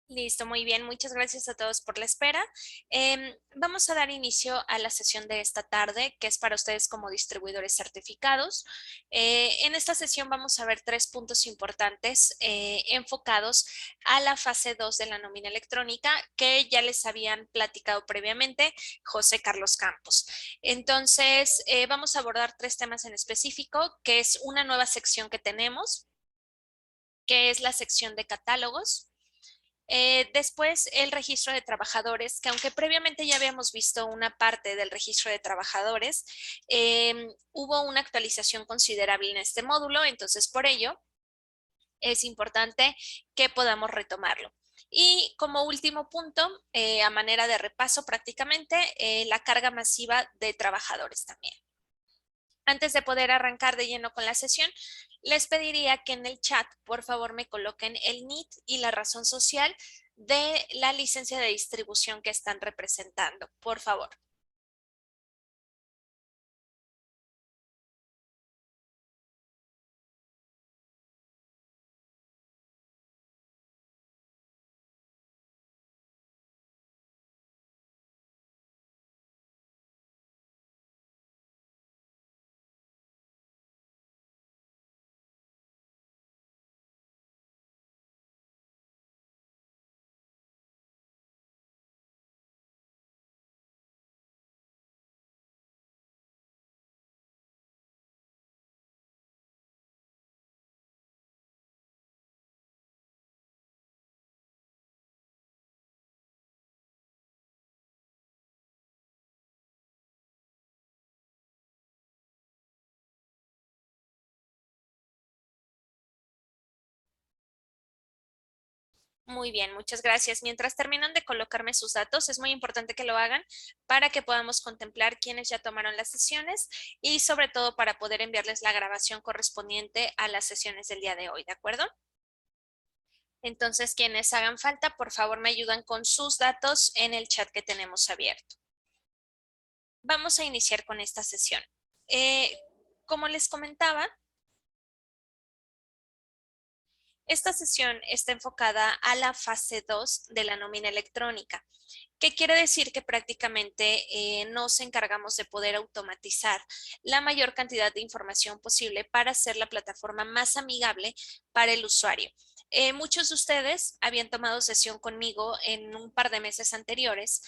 Listo, muy bien. Muchas gracias a todos por la espera. Vamos a dar inicio a la sesión de esta tarde, que es para ustedes como distribuidores certificados. En esta sesión vamos a ver tres puntos importantes enfocados a la fase 2 de la nómina electrónica, que ya les habían platicado previamente José Carlos Campos. Entonces, vamos a abordar tres temas en específico, que es una nueva sección que tenemos, que es la sección de catálogos. Después, el registro de trabajadores, que aunque previamente ya habíamos visto una parte del registro de trabajadores, hubo una actualización considerable en este módulo, entonces por ello es importante que podamos retomarlo. Y como último punto, a manera de repaso prácticamente, la carga masiva de trabajadores también. Antes de poder arrancar de lleno con la sesión, les pediría que en el chat, por favor, me coloquen el NIT y la razón social de la licencia de distribución que están representando, por favor. Muy bien, muchas gracias. Mientras terminan de colocarme sus datos, es muy importante que lo hagan para que podamos contemplar quiénes ya tomaron las sesiones y sobre todo para poder enviarles la grabación correspondiente a las sesiones del día de hoy, ¿de acuerdo? Entonces, quienes hagan falta, por favor, me ayudan con sus datos en el chat que tenemos abierto. Vamos a iniciar con esta sesión. Eh, Como les comentaba, esta sesión está enfocada a la fase 2 de la nómina electrónica, que quiere decir que prácticamente nos encargamos de poder automatizar la mayor cantidad de información posible para hacer la plataforma más amigable para el usuario. Muchos de ustedes habían tomado sesión conmigo en un par de meses anteriores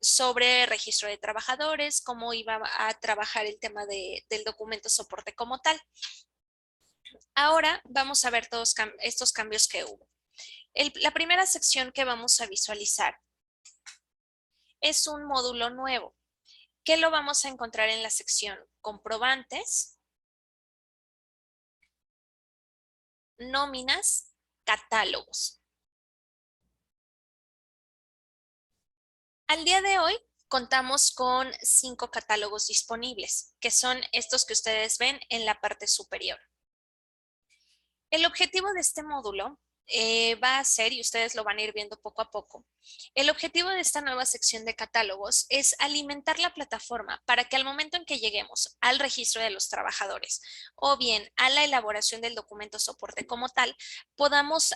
sobre registro de trabajadores, cómo iba a trabajar el tema del documento soporte como tal. Ahora vamos a ver todos estos cambios que hubo. La primera sección que vamos a visualizar es un módulo nuevo, que lo vamos a encontrar en la sección comprobantes, nóminas, catálogos. Al día de hoy contamos con 5 catálogos disponibles, que son estos que ustedes ven en la parte superior. El objetivo de este módulo va a ser, y ustedes lo van a ir viendo poco a poco, el objetivo de esta nueva sección de catálogos es alimentar la plataforma para que al momento en que lleguemos al registro de los trabajadores o bien a la elaboración del documento soporte como tal, podamos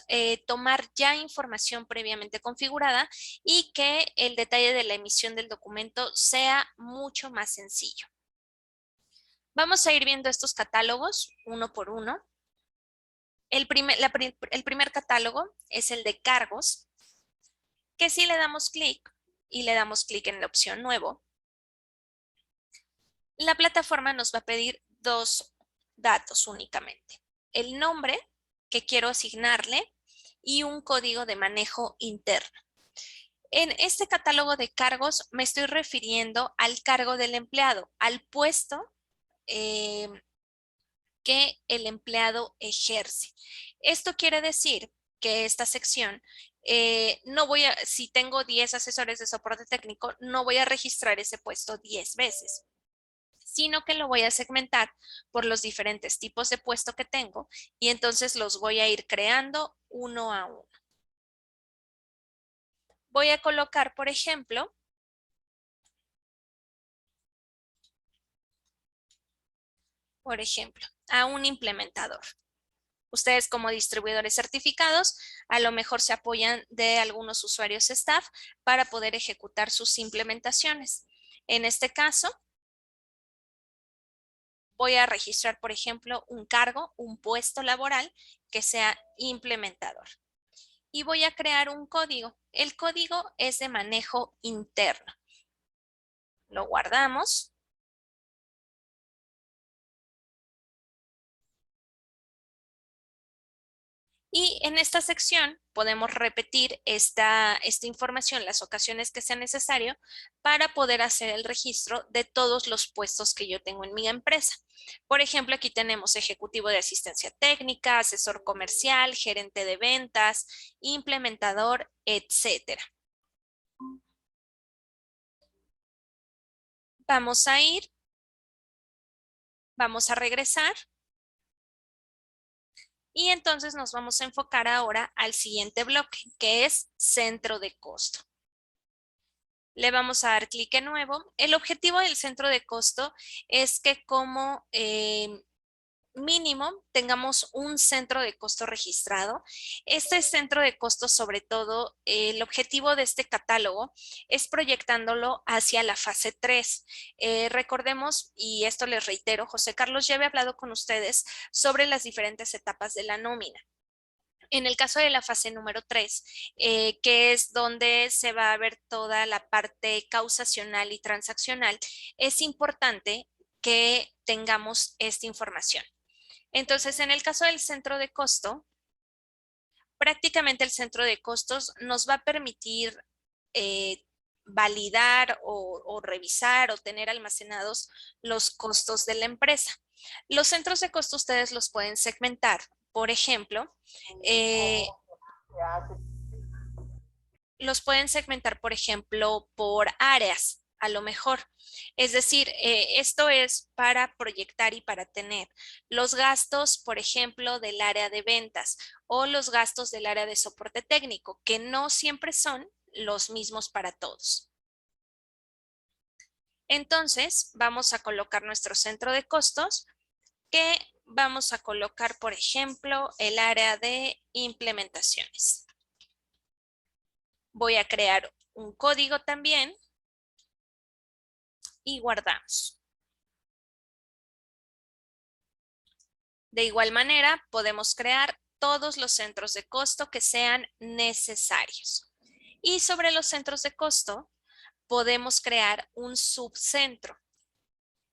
tomar ya información previamente configurada y que el detalle de la emisión del documento sea mucho más sencillo. Vamos a ir viendo estos catálogos uno por uno. El primer catálogo es el de cargos, que si le damos clic y le damos clic en la opción nuevo, la plataforma nos va a pedir dos datos únicamente. El nombre que quiero asignarle y un código de manejo interno. En este catálogo de cargos me estoy refiriendo al cargo del empleado, al puesto eh, que el empleado ejerce. Esto quiere decir que esta sección, no voy a, si tengo 10 asesores de soporte técnico, no voy a registrar ese puesto 10 veces, sino que lo voy a segmentar por los diferentes tipos de puesto que tengo y entonces los voy a ir creando uno a uno. Voy a colocar, por ejemplo, a un implementador. Ustedes como distribuidores certificados a lo mejor se apoyan de algunos usuarios staff para poder ejecutar sus implementaciones. En este caso, voy a registrar, por ejemplo, un cargo, un puesto laboral que sea implementador. Y voy a crear un código. El código es de manejo interno. Lo guardamos. Y en esta sección podemos repetir esta información las ocasiones que sea necesario para poder hacer el registro de todos los puestos que yo tengo en mi empresa. Por ejemplo, aquí tenemos ejecutivo de asistencia técnica, asesor comercial, gerente de ventas, implementador, etcétera. Vamos a ir, vamos a regresar. Y entonces nos vamos a enfocar ahora al siguiente bloque, que es centro de costo. Le vamos a dar clic en nuevo. El objetivo del centro de costo es que como mínimo tengamos un centro de costo registrado. Este centro de costo, sobre todo, el objetivo de este catálogo es proyectándolo hacia la fase 3. Recordemos, y esto les reitero, José Carlos ya había hablado con ustedes sobre las diferentes etapas de la nómina. En el caso de la fase número 3, que es donde se va a ver toda la parte causacional y transaccional, es importante que tengamos esta información. Entonces, en el caso del centro de costo, prácticamente el centro de costos nos va a permitir validar o revisar o tener almacenados los costos de la empresa. Los centros de costo ustedes los pueden segmentar. Por ejemplo, los pueden segmentar, por ejemplo, por áreas, a lo mejor. Es decir, esto es para proyectar y para tener los gastos, por ejemplo, del área de ventas o los gastos del área de soporte técnico, que no siempre son los mismos para todos. Entonces, vamos a colocar nuestro centro de costos, que vamos a colocar, por ejemplo, el área de implementaciones. Voy a crear un código también y guardamos. De igual manera, podemos crear todos los centros de costo que sean necesarios. Y sobre los centros de costo, podemos crear un subcentro.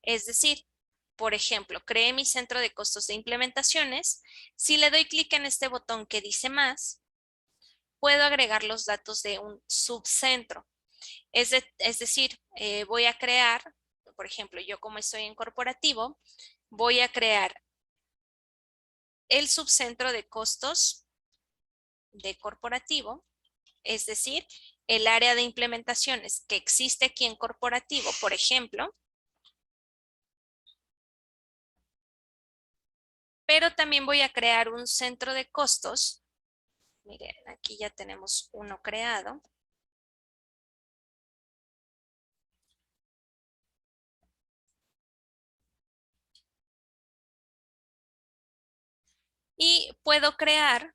Es decir, por ejemplo, creé mi centro de costos de implementaciones. Si le doy clic en este botón que dice más, puedo agregar los datos de un subcentro. Es decir, voy a crear, por ejemplo, yo como estoy en corporativo, voy a crear el subcentro de costos de corporativo, es decir, el área de implementaciones que existe aquí en corporativo, por ejemplo, pero también voy a crear un centro de costos. Miren, aquí ya tenemos uno creado. Y puedo crear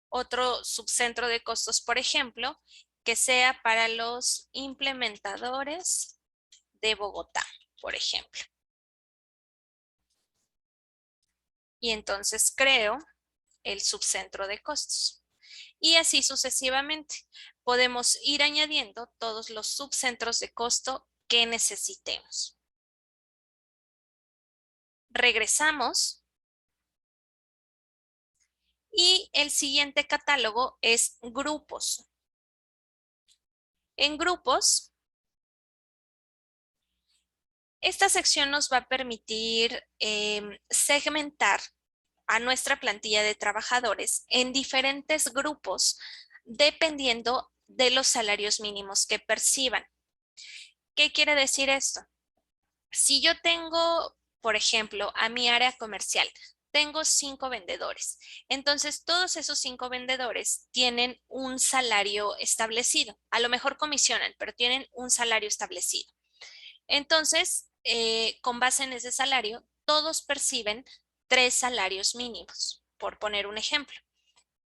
otro subcentro de costos, por ejemplo, que sea para los implementadores de Bogotá, por ejemplo. Y entonces creo el subcentro de costos. Y así sucesivamente. Podemos ir añadiendo todos los subcentros de costo que necesitemos. Regresamos. Y el siguiente catálogo es grupos. En grupos, esta sección nos va a permitir segmentar a nuestra plantilla de trabajadores en diferentes grupos dependiendo de los salarios mínimos que perciban. ¿Qué quiere decir esto? Si yo tengo, por ejemplo, a mi área comercial, tengo 5 vendedores. Entonces, todos esos 5 vendedores tienen un salario establecido. A lo mejor comisionan, pero tienen un salario establecido. Entonces, con base en ese salario, todos perciben 3 salarios mínimos, por poner un ejemplo.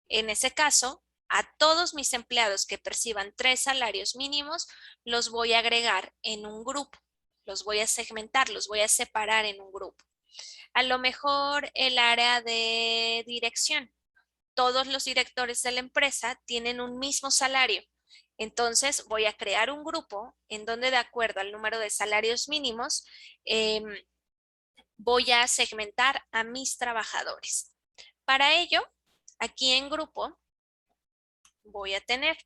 En ese caso, a todos mis empleados que perciban 3 salarios mínimos, los voy a agregar en un grupo. Los voy a segmentar, los voy a separar en un grupo. A lo mejor el área de dirección. Todos los directores de la empresa tienen un mismo salario. Entonces voy a crear un grupo en donde de acuerdo al número de salarios mínimos voy a segmentar a mis trabajadores. Para ello, aquí en grupo voy a tener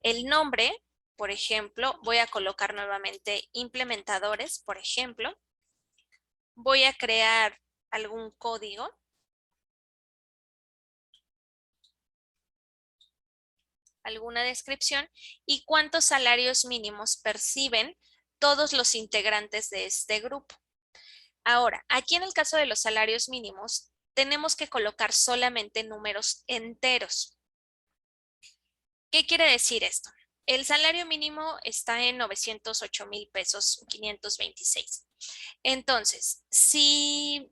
el nombre, por ejemplo, voy a colocar nuevamente implementadores, por ejemplo. Voy a crear algún código. Alguna descripción y cuántos salarios mínimos perciben todos los integrantes de este grupo. Ahora, aquí en el caso de los salarios mínimos, tenemos que colocar solamente números enteros. ¿Qué quiere decir esto? El salario mínimo está en 908,000 pesos 526. Entonces, si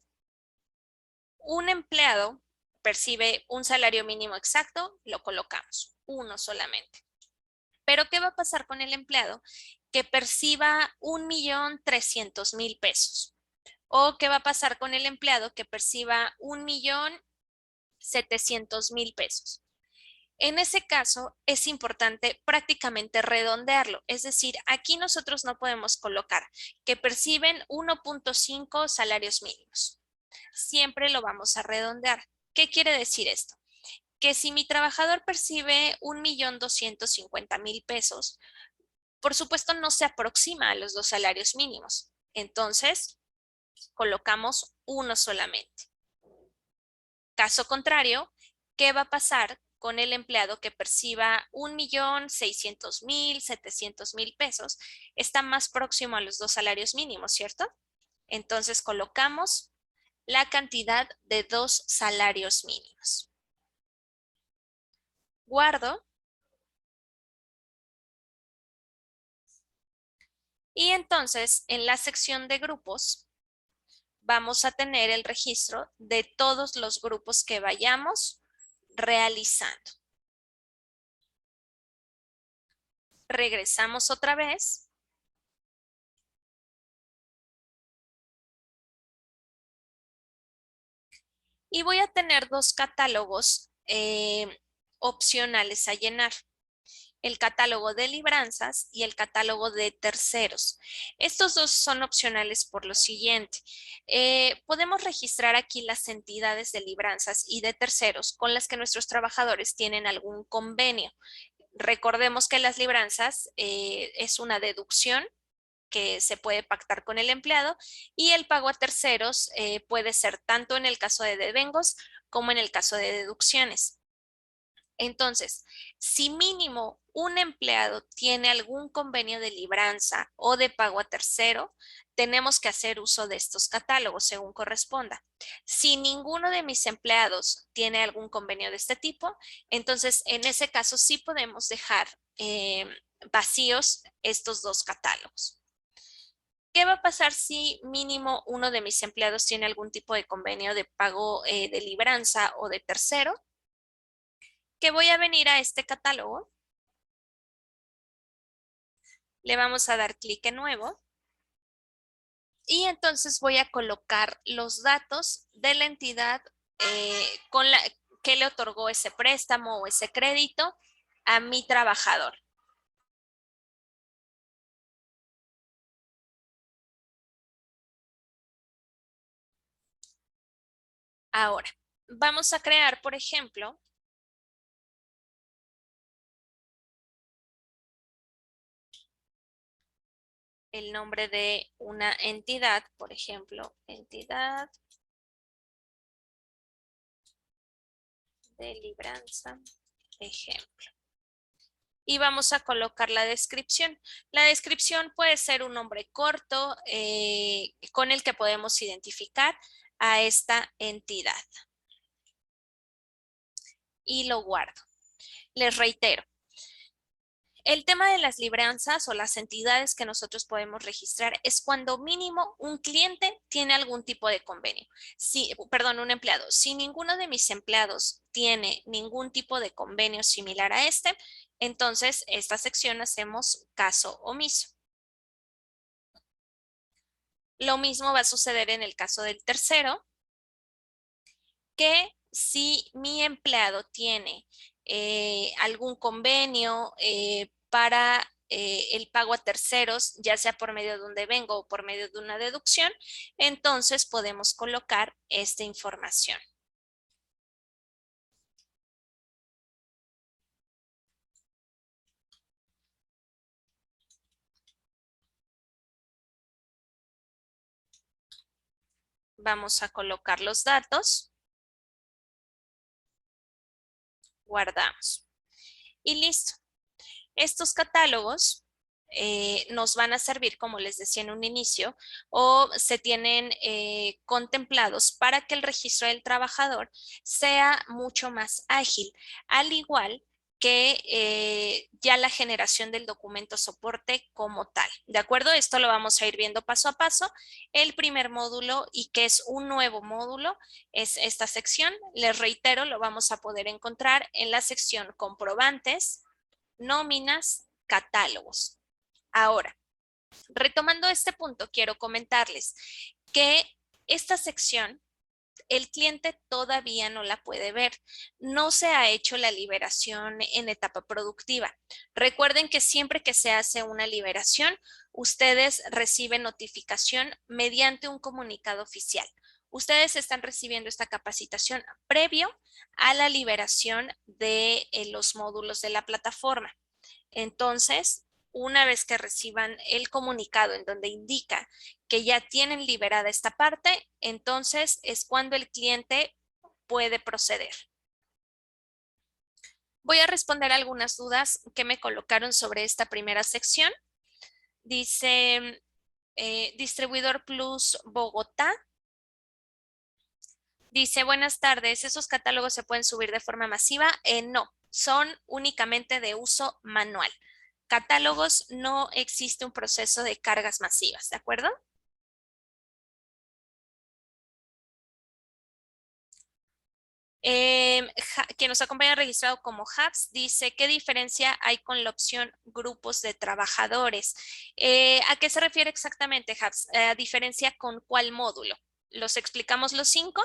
un empleado percibe un salario mínimo exacto, lo colocamos, uno solamente. Pero ¿qué va a pasar con el empleado que perciba 1,300,000 pesos? ¿O qué va a pasar con el empleado que perciba 1,700,000 pesos? En ese caso, es importante prácticamente redondearlo. Es decir, aquí nosotros no podemos colocar que perciben 1,5 salarios mínimos. Siempre lo vamos a redondear. ¿Qué quiere decir esto? Que si mi trabajador percibe 1,250,000 pesos, por supuesto no se aproxima a los 2 salarios mínimos. Entonces, colocamos uno solamente. Caso contrario, ¿qué va a pasar con el empleado que perciba 1,600,000, 700,000 pesos? Está más próximo a los 2 salarios mínimos, ¿cierto? Entonces colocamos la cantidad de 2 salarios mínimos. Guardo. Y entonces en la sección de grupos vamos a tener el registro de todos los grupos que vayamos realizando. Regresamos otra vez. Y voy a tener 2 catálogos opcionales a llenar. El catálogo de libranzas y el catálogo de terceros. Estos dos son opcionales por lo siguiente. Podemos registrar aquí las entidades de libranzas y de terceros con las que nuestros trabajadores tienen algún convenio. Recordemos que las libranzas es una deducción que se puede pactar con el empleado y el pago a terceros puede ser tanto en el caso de devengos como en el caso de deducciones. Entonces, si mínimo un empleado tiene algún convenio de libranza o de pago a tercero, tenemos que hacer uso de estos catálogos según corresponda. Si ninguno de mis empleados tiene algún convenio de este tipo, entonces en ese caso sí podemos dejar vacíos estos 2 catálogos. ¿Qué va a pasar si mínimo uno de mis empleados tiene algún tipo de convenio de pago de libranza o de tercero? Que voy a venir a este catálogo, le vamos a dar clic en nuevo y entonces voy a colocar los datos de la entidad con la que le otorgó ese préstamo o ese crédito a mi trabajador. Ahora, vamos a crear, por ejemplo, el nombre de una entidad, por ejemplo, entidad de libranza, ejemplo. Y vamos a colocar la descripción. La descripción puede ser un nombre corto con el que podemos identificar a esta entidad. Y lo guardo. Les reitero, El tema de las libranzas o las entidades que nosotros podemos registrar es cuando mínimo un cliente tiene algún tipo de convenio. Si, perdón, un empleado. Si ninguno de mis empleados tiene ningún tipo de convenio similar a este, entonces esta sección hacemos caso omiso. Lo mismo va a suceder en el caso del tercero, que si mi empleado tiene algún convenio para el pago a terceros, ya sea por medio de un devengo o por medio de una deducción, entonces podemos colocar esta información. Vamos a colocar los datos, guardamos y listo. Estos catálogos nos van a servir, como les decía en un inicio, o se tienen contemplados para que el registro del trabajador sea mucho más ágil, al igual que ya la generación del documento soporte como tal. ¿De acuerdo? Esto lo vamos a ir viendo paso a paso. El primer módulo, y que es un nuevo módulo, es esta sección. Les reitero, lo vamos a poder encontrar en la sección comprobantes, nóminas, catálogos. Ahora, retomando este punto, quiero comentarles que esta sección el cliente todavía no la puede ver. No se ha hecho la liberación en etapa productiva. Recuerden que siempre que se hace una liberación, ustedes reciben notificación mediante un comunicado oficial. Ustedes están recibiendo esta capacitación previo a la liberación de los módulos de la plataforma. Entonces, una vez que reciban el comunicado en donde indica que ya tienen liberada esta parte, entonces es cuando el cliente puede proceder. Voy a responder algunas dudas que me colocaron sobre esta primera sección. Dice Distribuidor Plus Bogotá. Dice, buenas tardes, ¿esos catálogos se pueden subir de forma masiva? No, son únicamente de uso manual. Catálogos, no existe un proceso de cargas masivas, ¿de acuerdo? Quien nos acompaña registrado como Hubs dice, ¿qué diferencia hay con la opción grupos de trabajadores? ¿A qué se refiere exactamente, Hubs? ¿A diferencia con cuál módulo? ¿Los explicamos los cinco?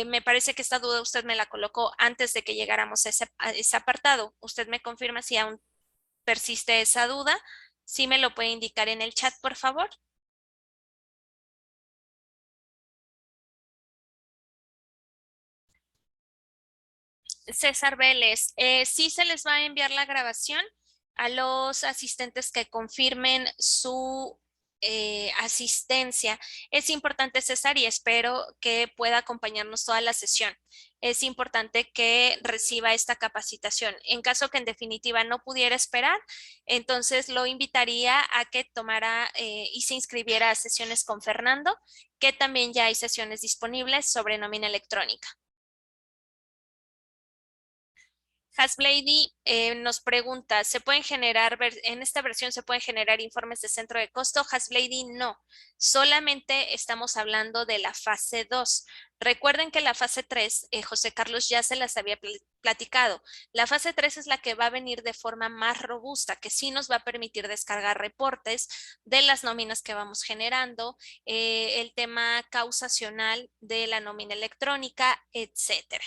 Me parece que esta duda usted me la colocó antes de que llegáramos a ese apartado. Usted me confirma si aún persiste esa duda. Sí me lo puede indicar en el chat, por favor. César Vélez, sí se les va a enviar la grabación a los asistentes que confirmen su asistencia. Es importante, César, y espero que pueda acompañarnos toda la sesión. Es importante que reciba esta capacitación. En caso que en definitiva no pudiera esperar, entonces lo invitaría a que tomara y se inscribiera a sesiones con Fernando, que también ya hay sesiones disponibles sobre nómina electrónica. Hasblady nos pregunta, ¿se pueden generar, en esta versión se pueden generar informes de centro de costo? Hasblady no, solamente estamos hablando de la fase 2. Recuerden que la fase 3, José Carlos ya se las había platicado. La fase 3 es la que va a venir de forma más robusta, que sí nos va a permitir descargar reportes de las nóminas que vamos generando, el tema causacional de la nómina electrónica, etcétera.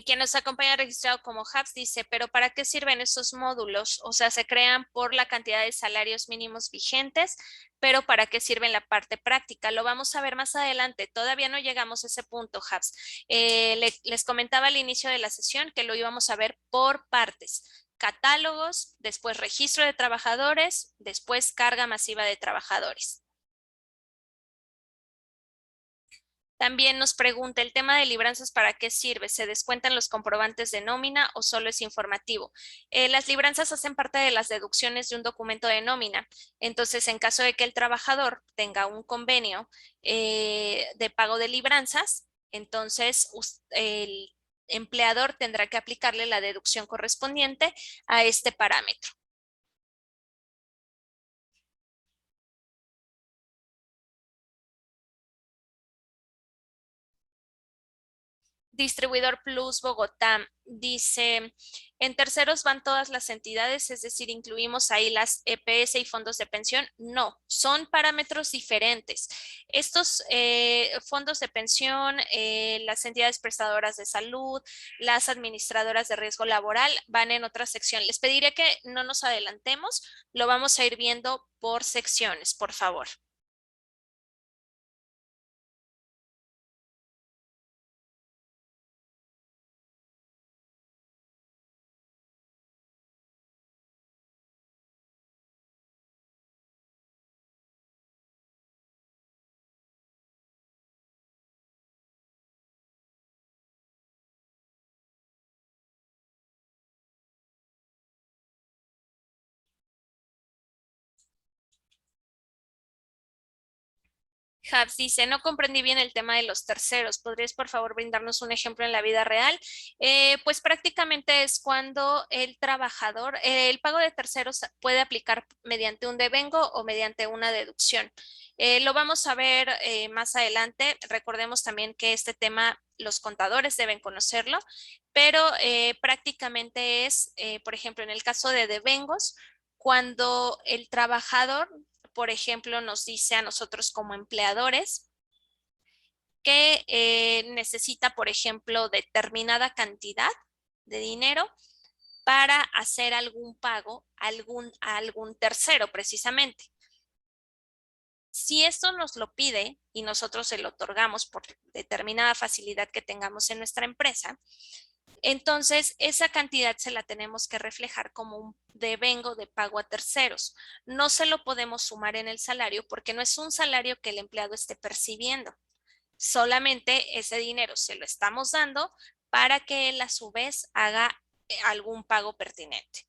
Quien nos acompaña registrado como Hubs dice, pero ¿para qué sirven esos módulos? O sea, se crean por la cantidad de salarios mínimos vigentes, pero ¿para qué sirven la parte práctica? Lo vamos a ver más adelante. Todavía no llegamos a ese punto, Hubs. Les comentaba al inicio de la sesión que lo íbamos a ver por partes. Catálogos, después registro de trabajadores, después carga masiva de trabajadores. También nos pregunta el tema de libranzas, ¿para qué sirve? ¿Se descuentan los comprobantes de nómina o solo es informativo? Las libranzas hacen parte de las deducciones de un documento de nómina. Entonces, en caso de que el trabajador tenga un convenio de pago de libranzas, entonces el empleador tendrá que aplicarle la deducción correspondiente a este parámetro. Distribuidor Plus Bogotá dice, en terceros van todas las entidades, es decir, incluimos ahí las EPS y fondos de pensión. No, son parámetros diferentes. Estos fondos de pensión, las entidades prestadoras de salud, las administradoras de riesgo laboral van en otra sección. Les pediré que no nos adelantemos, lo vamos a ir viendo por secciones, por favor. Habs dice, no comprendí bien el tema de los terceros. ¿Podrías, por favor, brindarnos un ejemplo en la vida real? Pues prácticamente es cuando el trabajador, el pago de terceros puede aplicar mediante un devengo o mediante una deducción. Lo vamos a ver más adelante. Recordemos también que este tema los contadores deben conocerlo, pero prácticamente es, por ejemplo, en el caso de devengos, cuando el trabajador por ejemplo, nos dice a nosotros como empleadores que necesita, por ejemplo, determinada cantidad de dinero para hacer algún pago a algún tercero, precisamente. Si esto nos lo pide y nosotros se lo otorgamos por determinada facilidad que tengamos en nuestra empresa, entonces esa cantidad se la tenemos que reflejar como un devengo de pago a terceros. No se lo podemos sumar en el salario porque no es un salario que el empleado esté percibiendo. Solamente ese dinero se lo estamos dando para que él a su vez haga algún pago pertinente.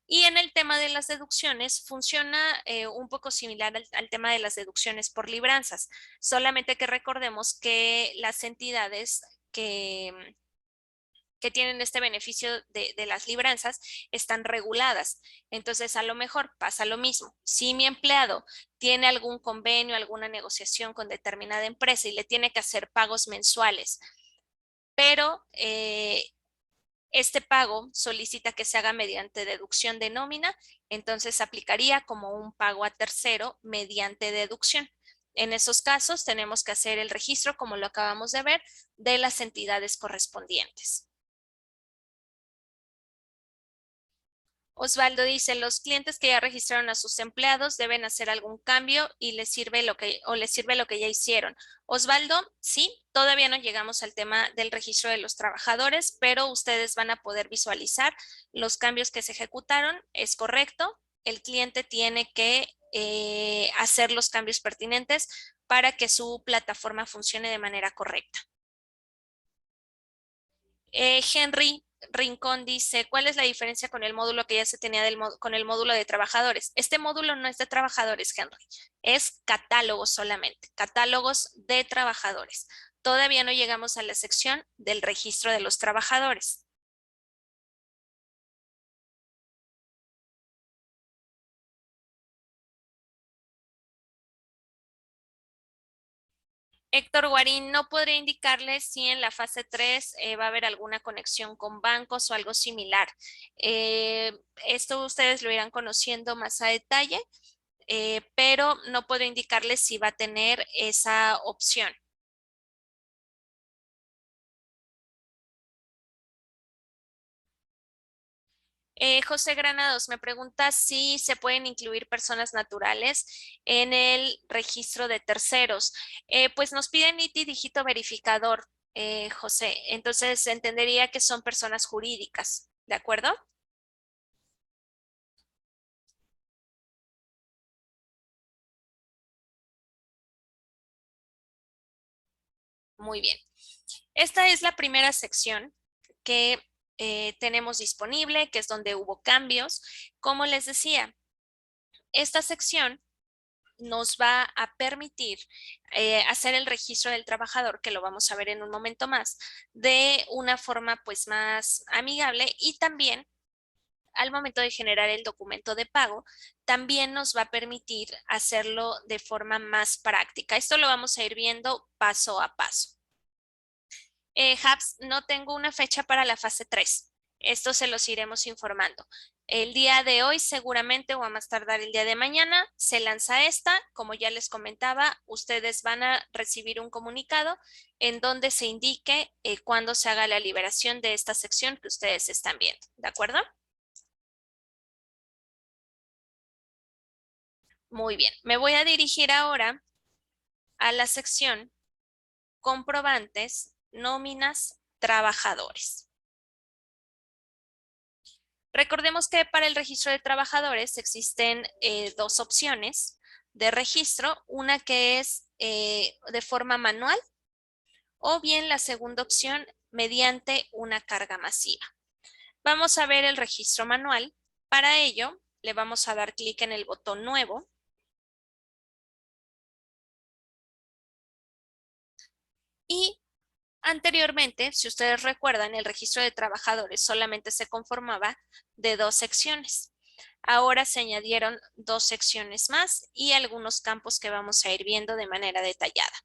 Y en el tema de las deducciones funciona un poco similar al tema de las deducciones por libranzas, solamente que recordemos que las entidades que tienen este beneficio de las libranzas están reguladas. Entonces, a lo mejor pasa lo mismo. Si mi empleado tiene algún convenio, alguna negociación con determinada empresa y le tiene que hacer pagos mensuales, pero este pago solicita que se haga mediante deducción de nómina, entonces aplicaría como un pago a tercero mediante deducción. En esos casos tenemos que hacer el registro, como lo acabamos de ver, de las entidades correspondientes. Osvaldo dice, los clientes que ya registraron a sus empleados deben hacer algún cambio y les sirve les sirve lo que ya hicieron. Osvaldo, sí, todavía no llegamos al tema del registro de los trabajadores, pero ustedes van a poder visualizar los cambios que se ejecutaron. Es correcto, el cliente tiene que hacer los cambios pertinentes para que su plataforma funcione de manera correcta. Henry Rincón dice, ¿cuál es la diferencia con el módulo que ya se tenía con el módulo de trabajadores? Este módulo no es de trabajadores, Henry, es catálogos solamente, catálogos de trabajadores. Todavía no llegamos a la sección del registro de los trabajadores. Héctor Guarín, no podría indicarle si en la fase 3 va a haber alguna conexión con bancos o algo similar. Esto ustedes lo irán conociendo más a detalle, pero no puedo indicarles si va a tener esa opción. José Granados me pregunta si se pueden incluir personas naturales en el registro de terceros. Pues nos piden NIT y dígito verificador, José. Entonces entendería que son personas jurídicas, ¿de acuerdo? Muy bien. Esta es la primera sección que tenemos disponible, que es donde hubo cambios. Como les decía, esta sección nos va a permitir hacer el registro del trabajador, que lo vamos a ver en un momento más, de una forma pues más amigable, y también al momento de generar el documento de pago, también nos va a permitir hacerlo de forma más práctica. Esto lo vamos a ir viendo paso a paso. Habs, no tengo una fecha para la fase 3. Esto se los iremos informando. El día de hoy seguramente o a más tardar el día de mañana se lanza esta. Como ya les comentaba, ustedes van a recibir un comunicado en donde se indique cuándo se haga la liberación de esta sección que ustedes están viendo. ¿De acuerdo? Muy bien. Me voy a dirigir ahora a la sección comprobantes, nóminas, trabajadores. Recordemos que para el registro de trabajadores existen dos opciones de registro, una que es de forma manual o bien la segunda opción mediante una carga masiva. Vamos a ver el registro manual. Para ello, le vamos a dar clic en el botón nuevo y anteriormente, si ustedes recuerdan, el registro de trabajadores solamente se conformaba de dos secciones. Ahora se añadieron dos secciones más y algunos campos que vamos a ir viendo de manera detallada.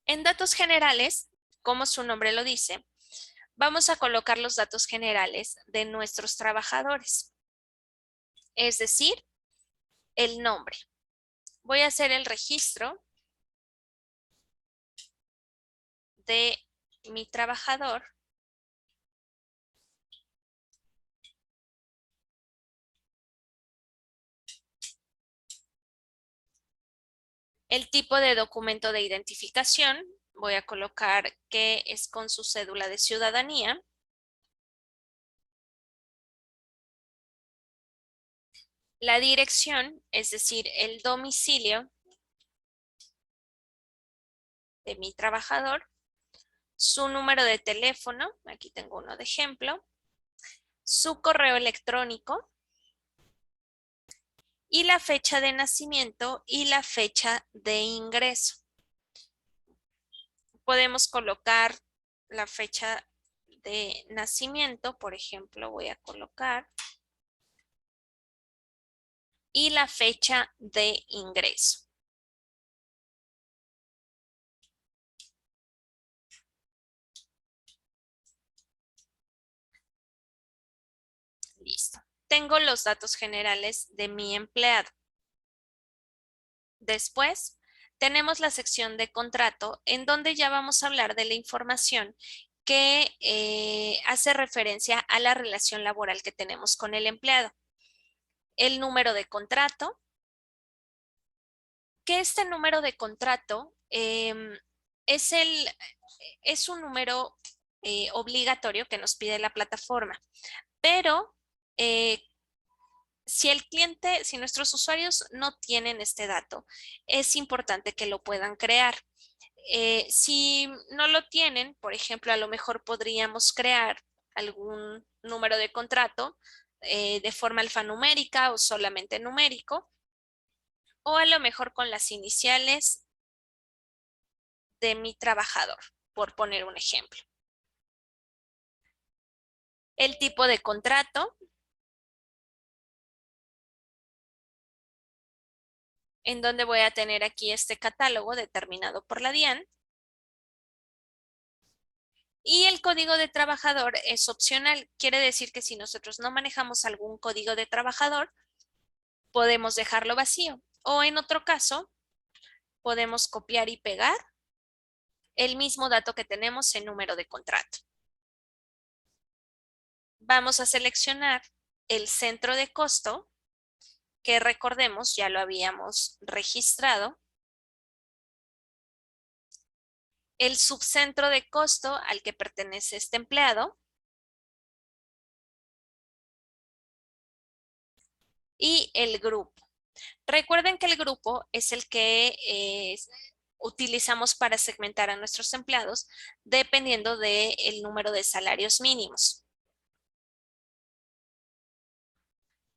En datos generales, como su nombre lo dice, vamos a colocar los datos generales de nuestros trabajadores, es decir, el nombre. Voy a hacer el registro de mi trabajador. El tipo de documento de identificación, voy a colocar que es con su cédula de ciudadanía. La dirección, es decir, el domicilio de mi trabajador, su número de teléfono, aquí tengo uno de ejemplo, su correo electrónico y la fecha de nacimiento y la fecha de ingreso. Podemos colocar la fecha de nacimiento, por ejemplo, voy a colocar, y la fecha de ingreso. Listo. Tengo los datos generales de mi empleado. Después, tenemos la sección de contrato en donde ya vamos a hablar de la información que hace referencia a la relación laboral que tenemos con el empleado. El número de contrato, que este número de contrato es, es un número obligatorio que nos pide la plataforma, pero si el cliente, si nuestros usuarios no tienen este dato, es importante que lo puedan crear. Si no lo tienen, por ejemplo, a lo mejor podríamos crear algún número de contrato de forma alfanumérica o solamente numérico, o a lo mejor con las iniciales de mi trabajador, por poner un ejemplo. El tipo de contrato, en donde voy a tener aquí este catálogo determinado por la DIAN. Y el código de trabajador es opcional. Quiere decir que si nosotros no manejamos algún código de trabajador, podemos dejarlo vacío. O en otro caso, podemos copiar y pegar el mismo dato que tenemos en número de contrato. Vamos a seleccionar el centro de costo, que recordemos ya lo habíamos registrado. El subcentro de costo al que pertenece este empleado. Y el grupo. Recuerden que el grupo es el que utilizamos para segmentar a nuestros empleados dependiendo del número de salarios mínimos.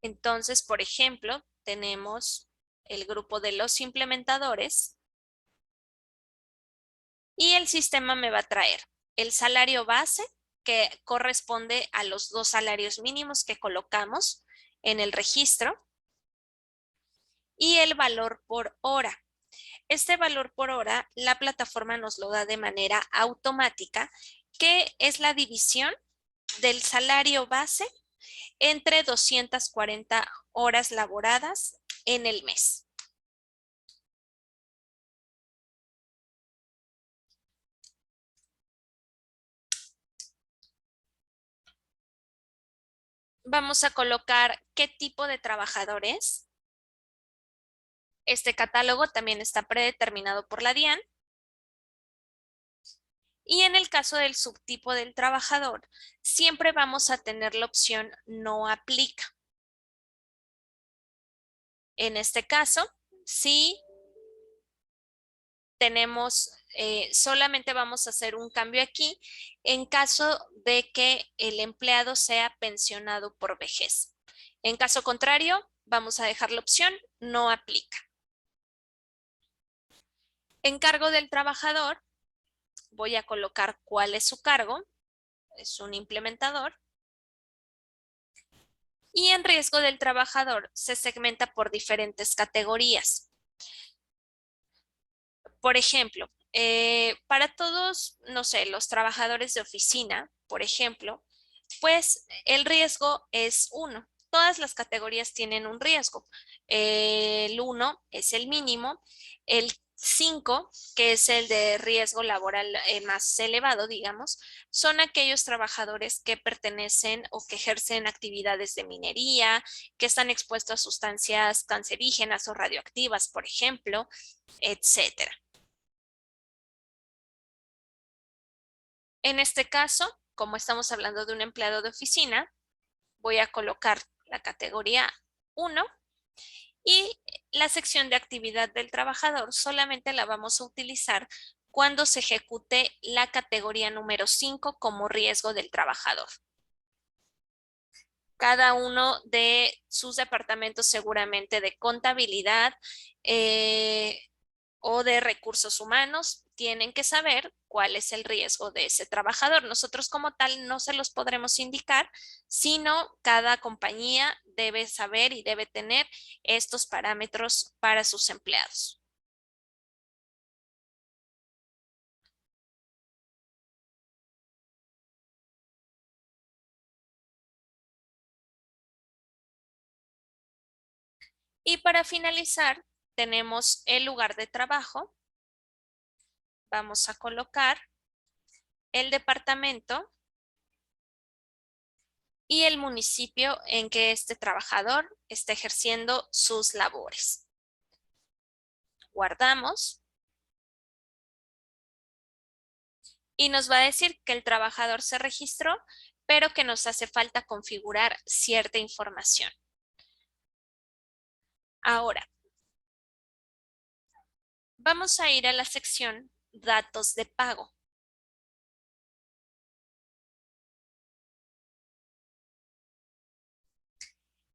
Entonces, por ejemplo, tenemos el grupo de los implementadores y el sistema me va a traer el salario base que corresponde a los 2 salarios mínimos que colocamos en el registro y el valor por hora. Este valor por hora, la plataforma nos lo da de manera automática, que es la división del salario base entre 240 horas laboradas en el mes. Vamos a colocar qué tipo de trabajadores. Este catálogo también está predeterminado por la DIAN. Y en el caso del subtipo del trabajador, siempre vamos a tener la opción no aplica. En este caso, si tenemos, solamente vamos a hacer un cambio aquí en caso de que el empleado sea pensionado por vejez. En caso contrario, vamos a dejar la opción no aplica. En cargo del trabajador, voy a colocar cuál es su cargo. Es un implementador. Y en riesgo del trabajador se segmenta por diferentes categorías. Por ejemplo, para todos, no sé, los trabajadores de oficina, por ejemplo, pues el riesgo es 1. Todas las categorías tienen un riesgo. El 1 es el mínimo, el 5, que es el de riesgo laboral más elevado, digamos, son aquellos trabajadores que pertenecen o que ejercen actividades de minería, que están expuestos a sustancias cancerígenas o radioactivas, por ejemplo, etcétera. En este caso, como estamos hablando de un empleado de oficina, voy a colocar la categoría 1 y la sección de actividad del trabajador solamente la vamos a utilizar cuando se ejecute la categoría número 5 como riesgo del trabajador. Cada uno de sus departamentos seguramente de contabilidad, o de recursos humanos tienen que saber cuál es el riesgo de ese trabajador. Nosotros como tal no se los podremos indicar, sino cada compañía debe saber y debe tener estos parámetros para sus empleados. Y para finalizar, tenemos el lugar de trabajo. Vamos a colocar el departamento y el municipio en que este trabajador está ejerciendo sus labores. Guardamos y nos va a decir que el trabajador se registró, pero que nos hace falta configurar cierta información. Ahora, vamos a ir a la sección Datos de pago.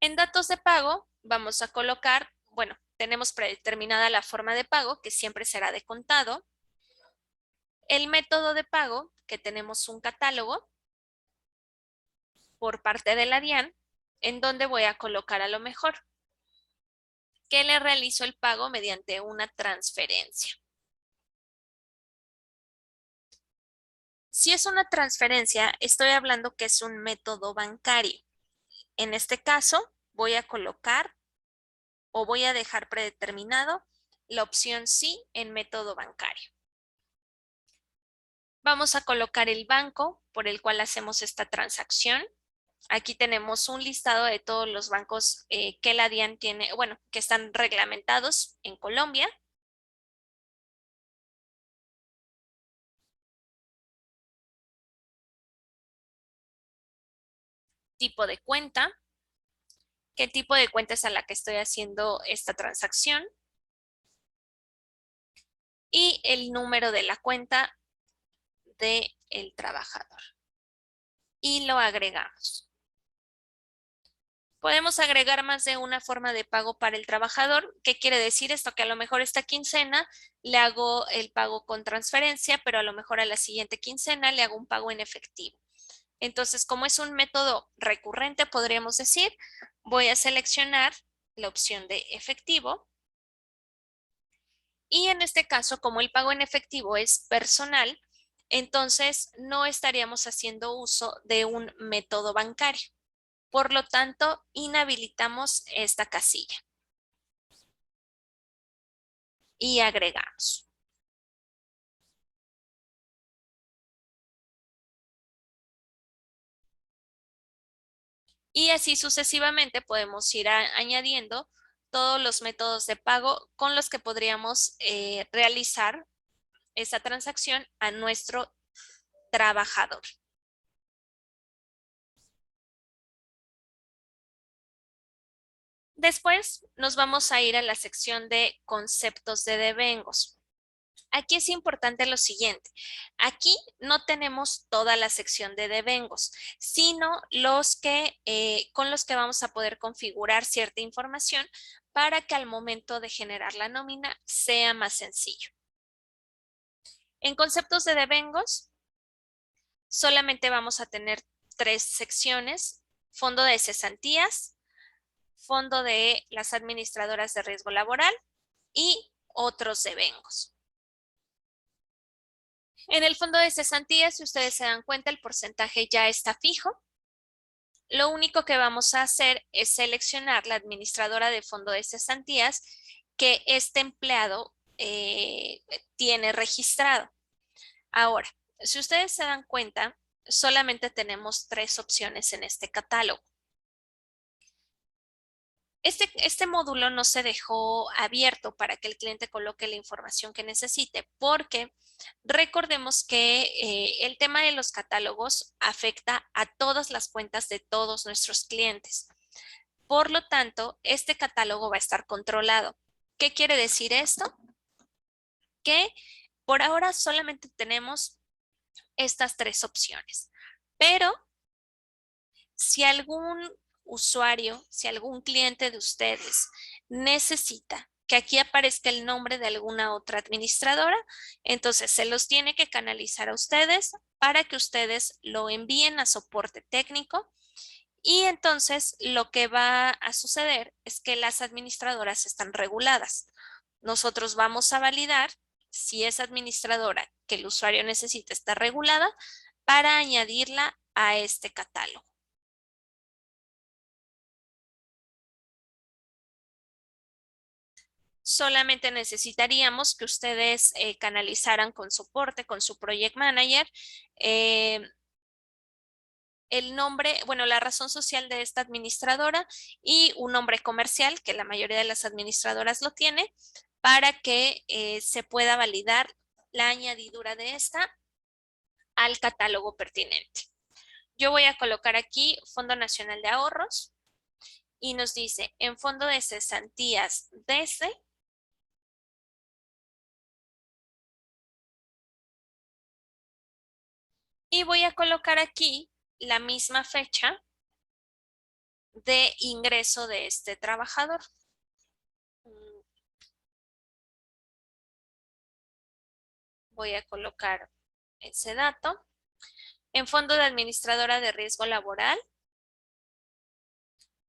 En datos de pago vamos a colocar, bueno, tenemos predeterminada la forma de pago, que siempre será de contado. El método de pago, que tenemos un catálogo por parte de la DIAN, en donde voy a colocar a lo mejor que le realizo el pago mediante una transferencia. Si es una transferencia, estoy hablando que es un método bancario. En este caso, voy a colocar o voy a dejar predeterminado la opción sí en método bancario. Vamos a colocar el banco por el cual hacemos esta transacción. Aquí tenemos un listado de todos los bancos que la DIAN tiene, bueno, que están reglamentados en Colombia. Tipo de cuenta. qué tipo de cuenta es a la que estoy haciendo esta transacción y el número de la cuenta del trabajador. Y lo agregamos. Podemos agregar más de una forma de pago para el trabajador. ¿Qué quiere decir esto? Que a lo mejor esta quincena le hago el pago con transferencia, pero a lo mejor a la siguiente quincena le hago un pago en efectivo. Entonces, como es un método recurrente, podríamos decir, voy a seleccionar la opción de efectivo. Y en este caso, como el pago en efectivo es personal, entonces no estaríamos haciendo uso de un método bancario. Por lo tanto, inhabilitamos esta casilla y agregamos. Y así sucesivamente podemos ir añadiendo todos los métodos de pago con los que podríamos realizar esa transacción a nuestro trabajador. Después nos vamos a ir a la sección de conceptos de devengos. Aquí es importante lo siguiente. Aquí no tenemos toda la sección de devengos, sino los que con los que vamos a poder configurar cierta información para que al momento de generar la nómina sea más sencillo. En conceptos de devengos, solamente vamos a tener tres secciones: fondo de cesantías, fondo de las administradoras de riesgo laboral y otros devengos. En el fondo de cesantías, si ustedes se dan cuenta, el porcentaje ya está fijo. Lo único que vamos a hacer es seleccionar la administradora de fondo de cesantías que este empleado tiene registrado. Ahora, si ustedes se dan cuenta, solamente tenemos tres opciones en este catálogo. Este módulo no se dejó abierto para que el cliente coloque la información que necesite, porque recordemos que el tema de los catálogos afecta a todas las cuentas de todos nuestros clientes. Por lo tanto, este catálogo va a estar controlado. ¿Qué quiere decir esto? Que por ahora solamente tenemos estas tres opciones, pero si algún usuario, si algún cliente de ustedes necesita que aquí aparezca el nombre de alguna otra administradora, entonces se los tiene que canalizar a ustedes para que ustedes lo envíen a soporte técnico. Y entonces lo que va a suceder es que las administradoras están reguladas. Nosotros vamos a validar si esa administradora que el usuario necesita está regulada para añadirla a este catálogo. Solamente necesitaríamos que ustedes canalizaran con soporte, con su project manager, eh, el nombre, bueno, la razón social de esta administradora y un nombre comercial, que la mayoría de las administradoras lo tiene, para que se pueda validar la añadidura de esta al catálogo pertinente. Yo voy a colocar aquí Fondo Nacional de Ahorros y nos dice en fondo de cesantías desde, y voy a colocar aquí la misma fecha de ingreso de este trabajador. Voy a colocar ese dato. En fondo de administradora de riesgo laboral,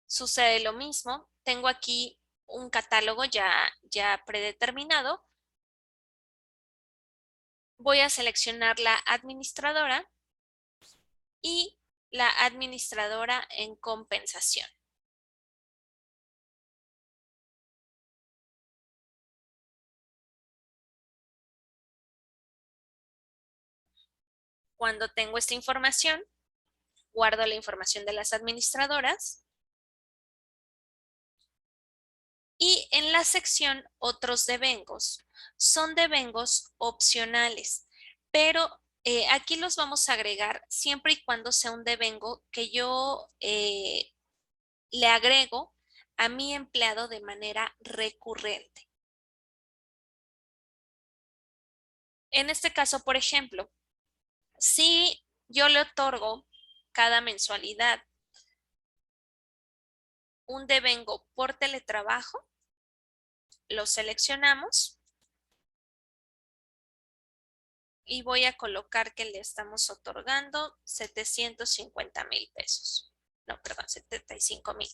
sucede lo mismo. Tengo aquí un catálogo ya predeterminado. Voy a seleccionar la administradora y la administradora en compensación. Cuando tengo esta información, guardo la información de las administradoras y en la sección otros devengos. Son devengos opcionales, pero aquí los vamos a agregar siempre y cuando sea un devengo que yo le agrego a mi empleado de manera recurrente. En este caso, por ejemplo, si yo le otorgo cada mensualidad un devengo por teletrabajo, lo seleccionamos y voy a colocar que le estamos otorgando 750,000 pesos. No, perdón, 75,000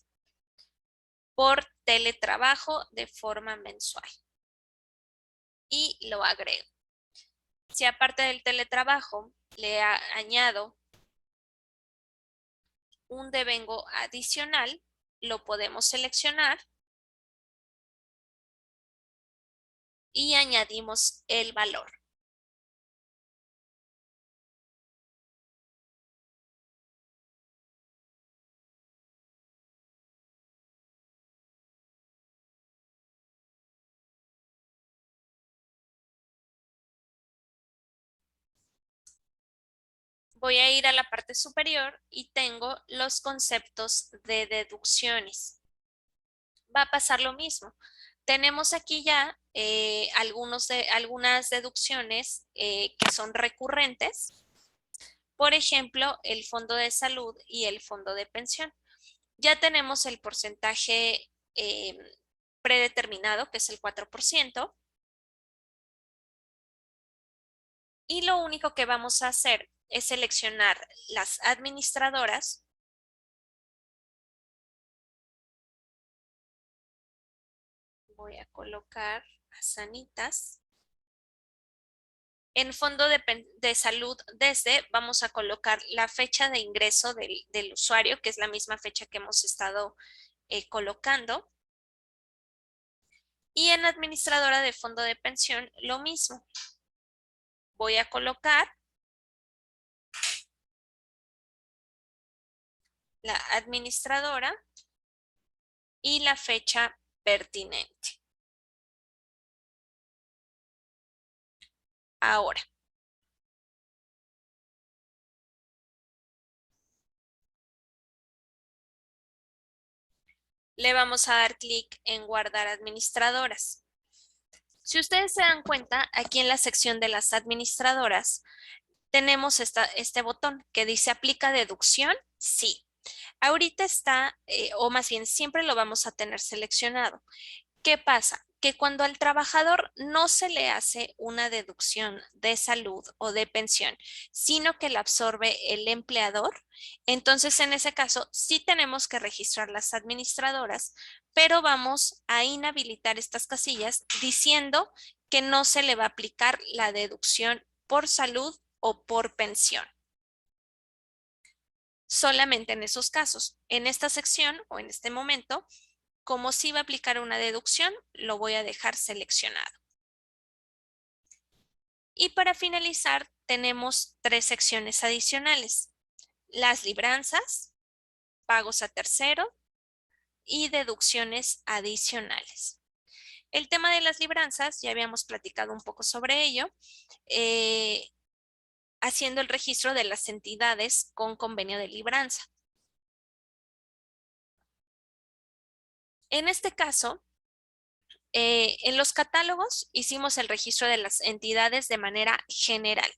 por teletrabajo de forma mensual. Y lo agrego. Si aparte del teletrabajo le añado un devengo adicional, lo podemos seleccionar y añadimos el valor. Voy a ir a la parte superior y tengo los conceptos de deducciones. Va a pasar lo mismo. Tenemos aquí ya algunas deducciones que son recurrentes. Por ejemplo, el fondo de salud y el fondo de pensión. Ya tenemos el porcentaje predeterminado, que es el 4%. Y lo único que vamos a hacer es seleccionar las administradoras. Voy a colocar a Sanitas. En fondo de salud desde, vamos a colocar la fecha de ingreso del usuario, que es la misma fecha que hemos estado colocando. Y en administradora de fondo de pensión, lo mismo. Voy a colocar la administradora y la fecha pertinente. Ahora, le vamos a dar clic en guardar administradoras. Si ustedes se dan cuenta, aquí en la sección de las administradoras, tenemos este botón que dice aplica deducción, sí. Ahorita está, o más bien siempre lo vamos a tener seleccionado. ¿Qué pasa? Que cuando al trabajador no se le hace una deducción de salud o de pensión, sino que la absorbe el empleador, entonces en ese caso sí tenemos que registrar las administradoras, pero vamos a inhabilitar estas casillas diciendo que no se le va a aplicar la deducción por salud o por pensión. Solamente en esos casos. En esta sección o en este momento, como si va a aplicar una deducción, lo voy a dejar seleccionado. Y para finalizar, tenemos 3 secciones adicionales. Las libranzas, pagos a tercero y deducciones adicionales. El tema de las libranzas, ya habíamos platicado un poco sobre ello, haciendo el registro de las entidades con convenio de libranza. En este caso, en los catálogos hicimos el registro de las entidades de manera general,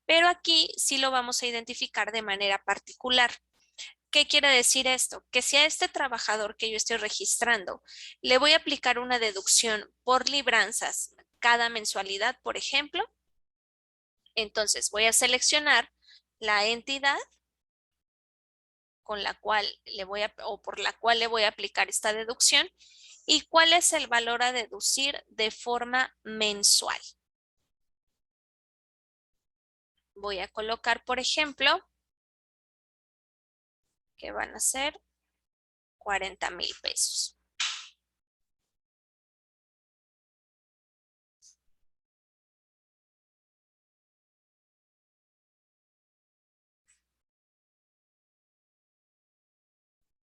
pero aquí sí lo vamos a identificar de manera particular. ¿Qué quiere decir esto? Que si a este trabajador que yo estoy registrando le voy a aplicar una deducción por libranzas cada mensualidad, por ejemplo, entonces voy a seleccionar la entidad con la cual o por la cual le voy a aplicar esta deducción y cuál es el valor a deducir de forma mensual. Voy a colocar, por ejemplo, que van a ser 40,000 pesos.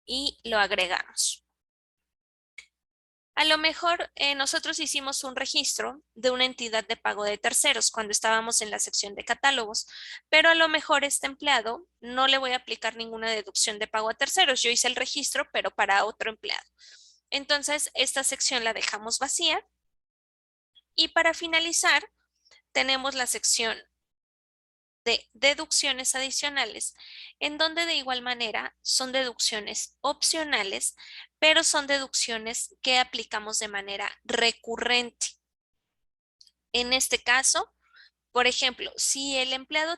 Y lo agregamos. A lo mejor nosotros hicimos un registro de una entidad de pago de terceros cuando estábamos en la sección de catálogos, pero a lo mejor este empleado no le voy a aplicar ninguna deducción de pago a terceros. Yo hice el registro, pero para otro empleado. Entonces, esta sección la dejamos vacía y para finalizar, tenemos la sección de deducciones adicionales, en donde de igual manera son deducciones opcionales, pero son deducciones que aplicamos de manera recurrente. En este caso, por ejemplo, si el empleado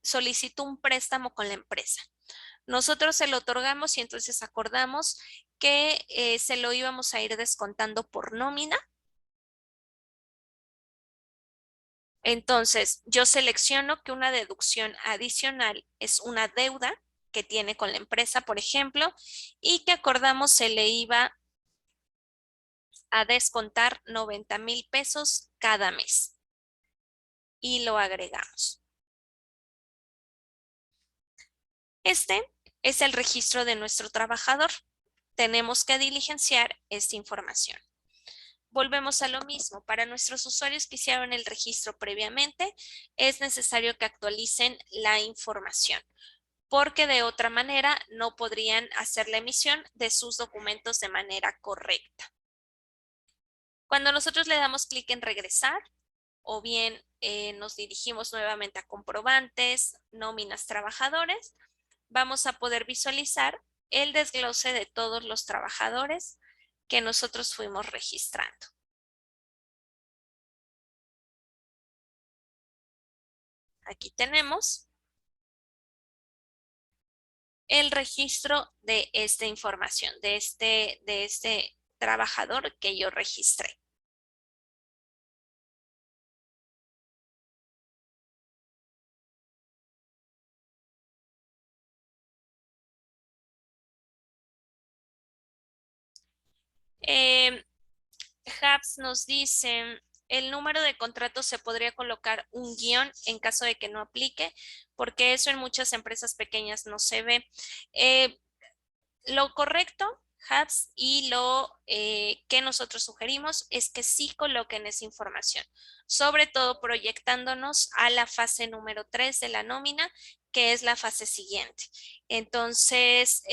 solicitó un préstamo con la empresa, nosotros se lo otorgamos y entonces acordamos que se lo íbamos a ir descontando por nómina. Entonces, yo selecciono que una deducción adicional es una deuda que tiene con la empresa, por ejemplo, y que acordamos se le iba a descontar 90,000 pesos cada mes. Y lo agregamos. Este es el registro de nuestro trabajador. Tenemos que diligenciar esta información. Volvemos a lo mismo. Para nuestros usuarios que hicieron el registro previamente, es necesario que actualicen la información, porque de otra manera no podrían hacer la emisión de sus documentos de manera correcta. Cuando nosotros le damos clic en regresar, o bien nos dirigimos nuevamente a comprobantes, nóminas, trabajadores, vamos a poder visualizar el desglose de todos los trabajadores que nosotros fuimos registrando. Aquí tenemos el registro de esta información, de este trabajador que yo registré. Habs nos dice, el número de contrato se podría colocar un guión en caso de que no aplique, porque eso en muchas empresas pequeñas no se ve. Lo correcto, Habs, y lo que nosotros sugerimos es que sí coloquen esa información, sobre todo proyectándonos a la fase número 3 de la nómina, que es la fase siguiente. Entonces,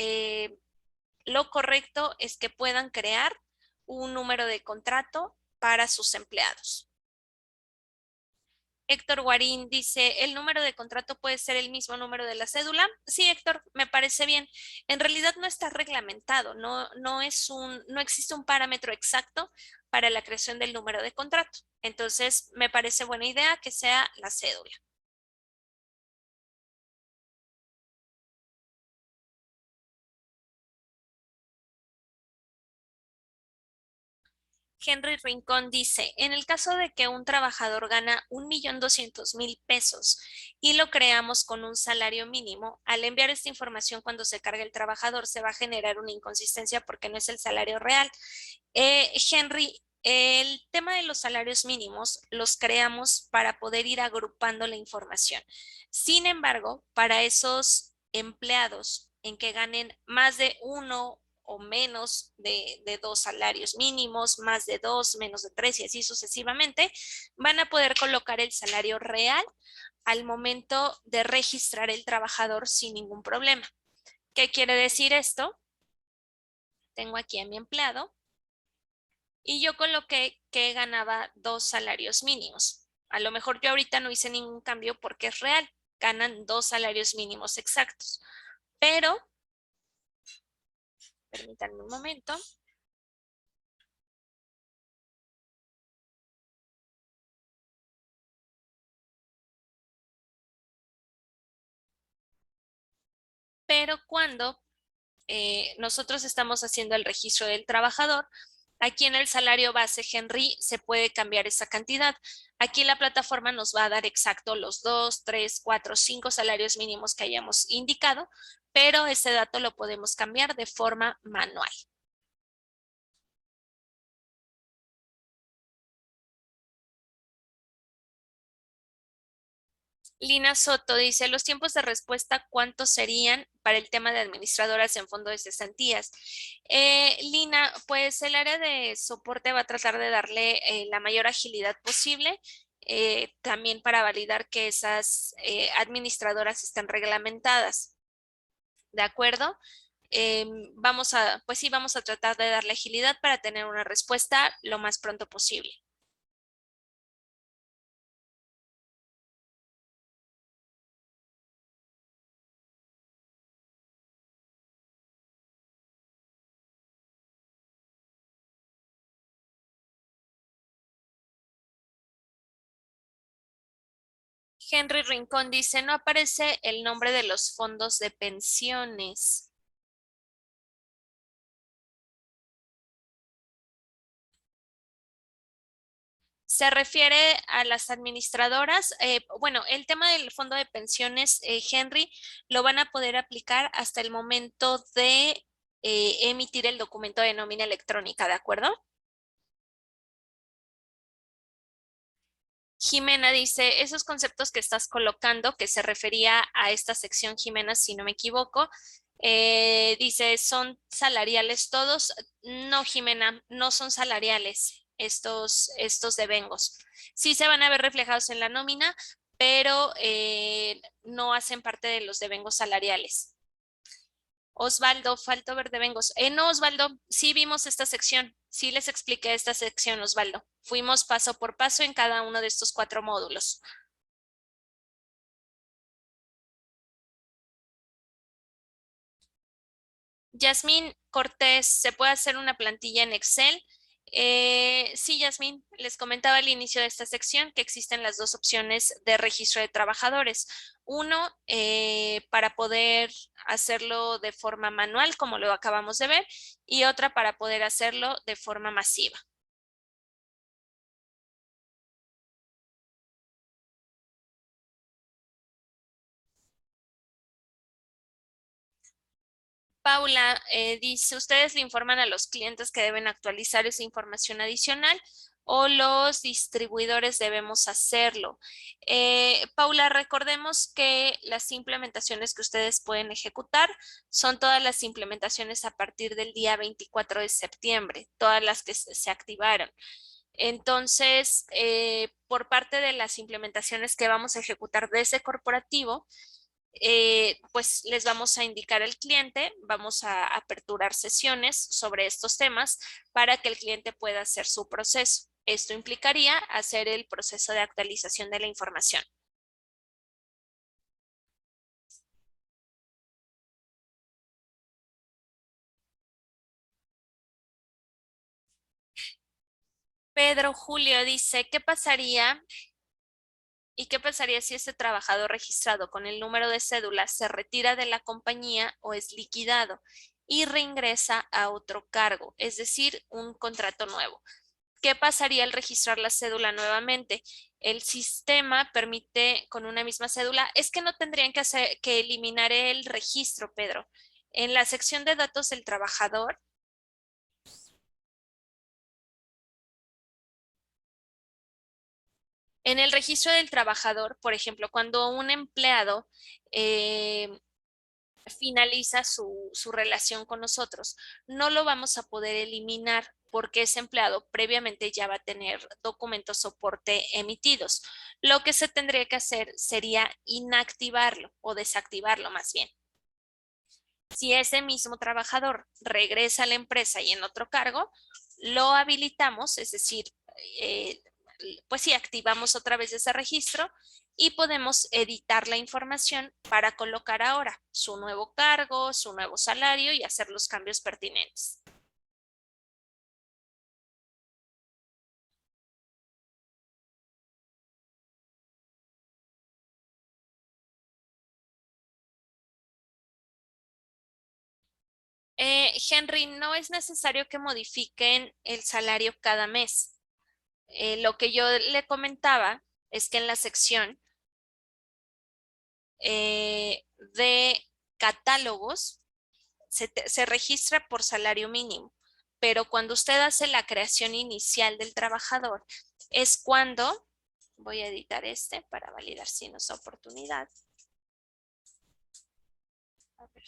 lo correcto es que puedan crear un número de contrato para sus empleados. Héctor Guarín dice, ¿el número de contrato puede ser el mismo número de la cédula? Sí, Héctor, me parece bien. En realidad no está reglamentado, no existe un parámetro exacto para la creación del número de contrato. Entonces, me parece buena idea que sea la cédula. Henry Rincón dice, en el caso de que un trabajador gana 1,200,000 pesos y lo creamos con un salario mínimo, al enviar esta información cuando se cargue el trabajador se va a generar una inconsistencia porque no es el salario real. Henry, el tema de los salarios mínimos los creamos para poder ir agrupando la información. Sin embargo, para esos empleados en que ganen más de uno o menos de dos salarios mínimos, más de dos, menos de tres y así sucesivamente, van a poder colocar el salario real al momento de registrar el trabajador sin ningún problema. ¿Qué quiere decir esto? Tengo aquí a mi empleado y yo coloqué que ganaba dos salarios mínimos. A lo mejor yo ahorita no hice ningún cambio porque es real, ganan dos salarios mínimos exactos, pero permítanme un momento. Pero cuando nosotros estamos haciendo el registro del trabajador, aquí en el salario base Henry se puede cambiar esa cantidad. Aquí la plataforma nos va a dar exacto los 2, 3, 4, 5 salarios mínimos que hayamos indicado, pero ese dato lo podemos cambiar de forma manual. Lina Soto dice, los tiempos de respuesta, ¿cuántos serían para el tema de administradoras en fondo de cesantías? Lina, pues el área de soporte va a tratar de darle la mayor agilidad posible, también para validar que esas administradoras estén reglamentadas. ¿De acuerdo? Pues sí, vamos a tratar de darle agilidad para tener una respuesta lo más pronto posible. Henry Rincón dice, no aparece el nombre de los fondos de pensiones. Se refiere a las administradoras. Bueno, el tema del fondo de pensiones, Henry, lo van a poder aplicar hasta el momento de emitir el documento de nómina electrónica, ¿de acuerdo? Jimena dice, esos conceptos que estás colocando, que se refería a esta sección, Jimena, si no me equivoco, dice, ¿son salariales todos? No, Jimena, no son salariales estos devengos. Sí se van a ver reflejados en la nómina, pero no hacen parte de los devengos salariales. Osvaldo, faltó ver devengos. No, Osvaldo, sí vimos esta sección, sí les expliqué esta sección, Osvaldo. Fuimos paso por paso en cada uno de estos 4 módulos. Yasmín Cortés, ¿se puede hacer una plantilla en Excel? Sí, Yasmín, les comentaba al inicio de esta sección que existen las dos opciones de registro de trabajadores. Uno, para poder hacerlo de forma manual, como lo acabamos de ver, y otra para poder hacerlo de forma masiva. Paula dice, ¿ustedes le informan a los clientes que deben actualizar esa información adicional o los distribuidores debemos hacerlo? Paula, recordemos que las implementaciones que ustedes pueden ejecutar son todas las implementaciones a partir del día 24 de septiembre, todas las que se activaron. Entonces, por parte de las implementaciones que vamos a ejecutar desde corporativo, pues les vamos a indicar al cliente, vamos a aperturar sesiones sobre estos temas para que el cliente pueda hacer su proceso. Esto implicaría hacer el proceso de actualización de la información. Pedro Julio dice, ¿qué pasaría si este trabajador registrado con el número de cédula se retira de la compañía o es liquidado y reingresa a otro cargo, es decir, un contrato nuevo? ¿Qué pasaría al registrar la cédula nuevamente? El sistema permite con una misma cédula, es que no tendrían que eliminar el registro, Pedro. En la sección de datos del trabajador, en el registro del trabajador, por ejemplo, cuando un empleado eh, finaliza su relación con nosotros, no lo vamos a poder eliminar porque ese empleado previamente ya va a tener documentos soporte emitidos. Lo que se tendría que hacer sería inactivarlo o desactivarlo más bien. Si ese mismo trabajador regresa a la empresa y en otro cargo, lo habilitamos, es decir, eh, pues sí, activamos otra vez ese registro y podemos editar la información para colocar ahora su nuevo cargo, su nuevo salario y hacer los cambios pertinentes. Henry, no es necesario que modifiquen el salario cada mes. Lo que yo le comentaba es que en la sección de catálogos se registra por salario mínimo, pero cuando usted hace la creación inicial del trabajador es cuando Voy a editar este para validar si nos da oportunidad. A ver.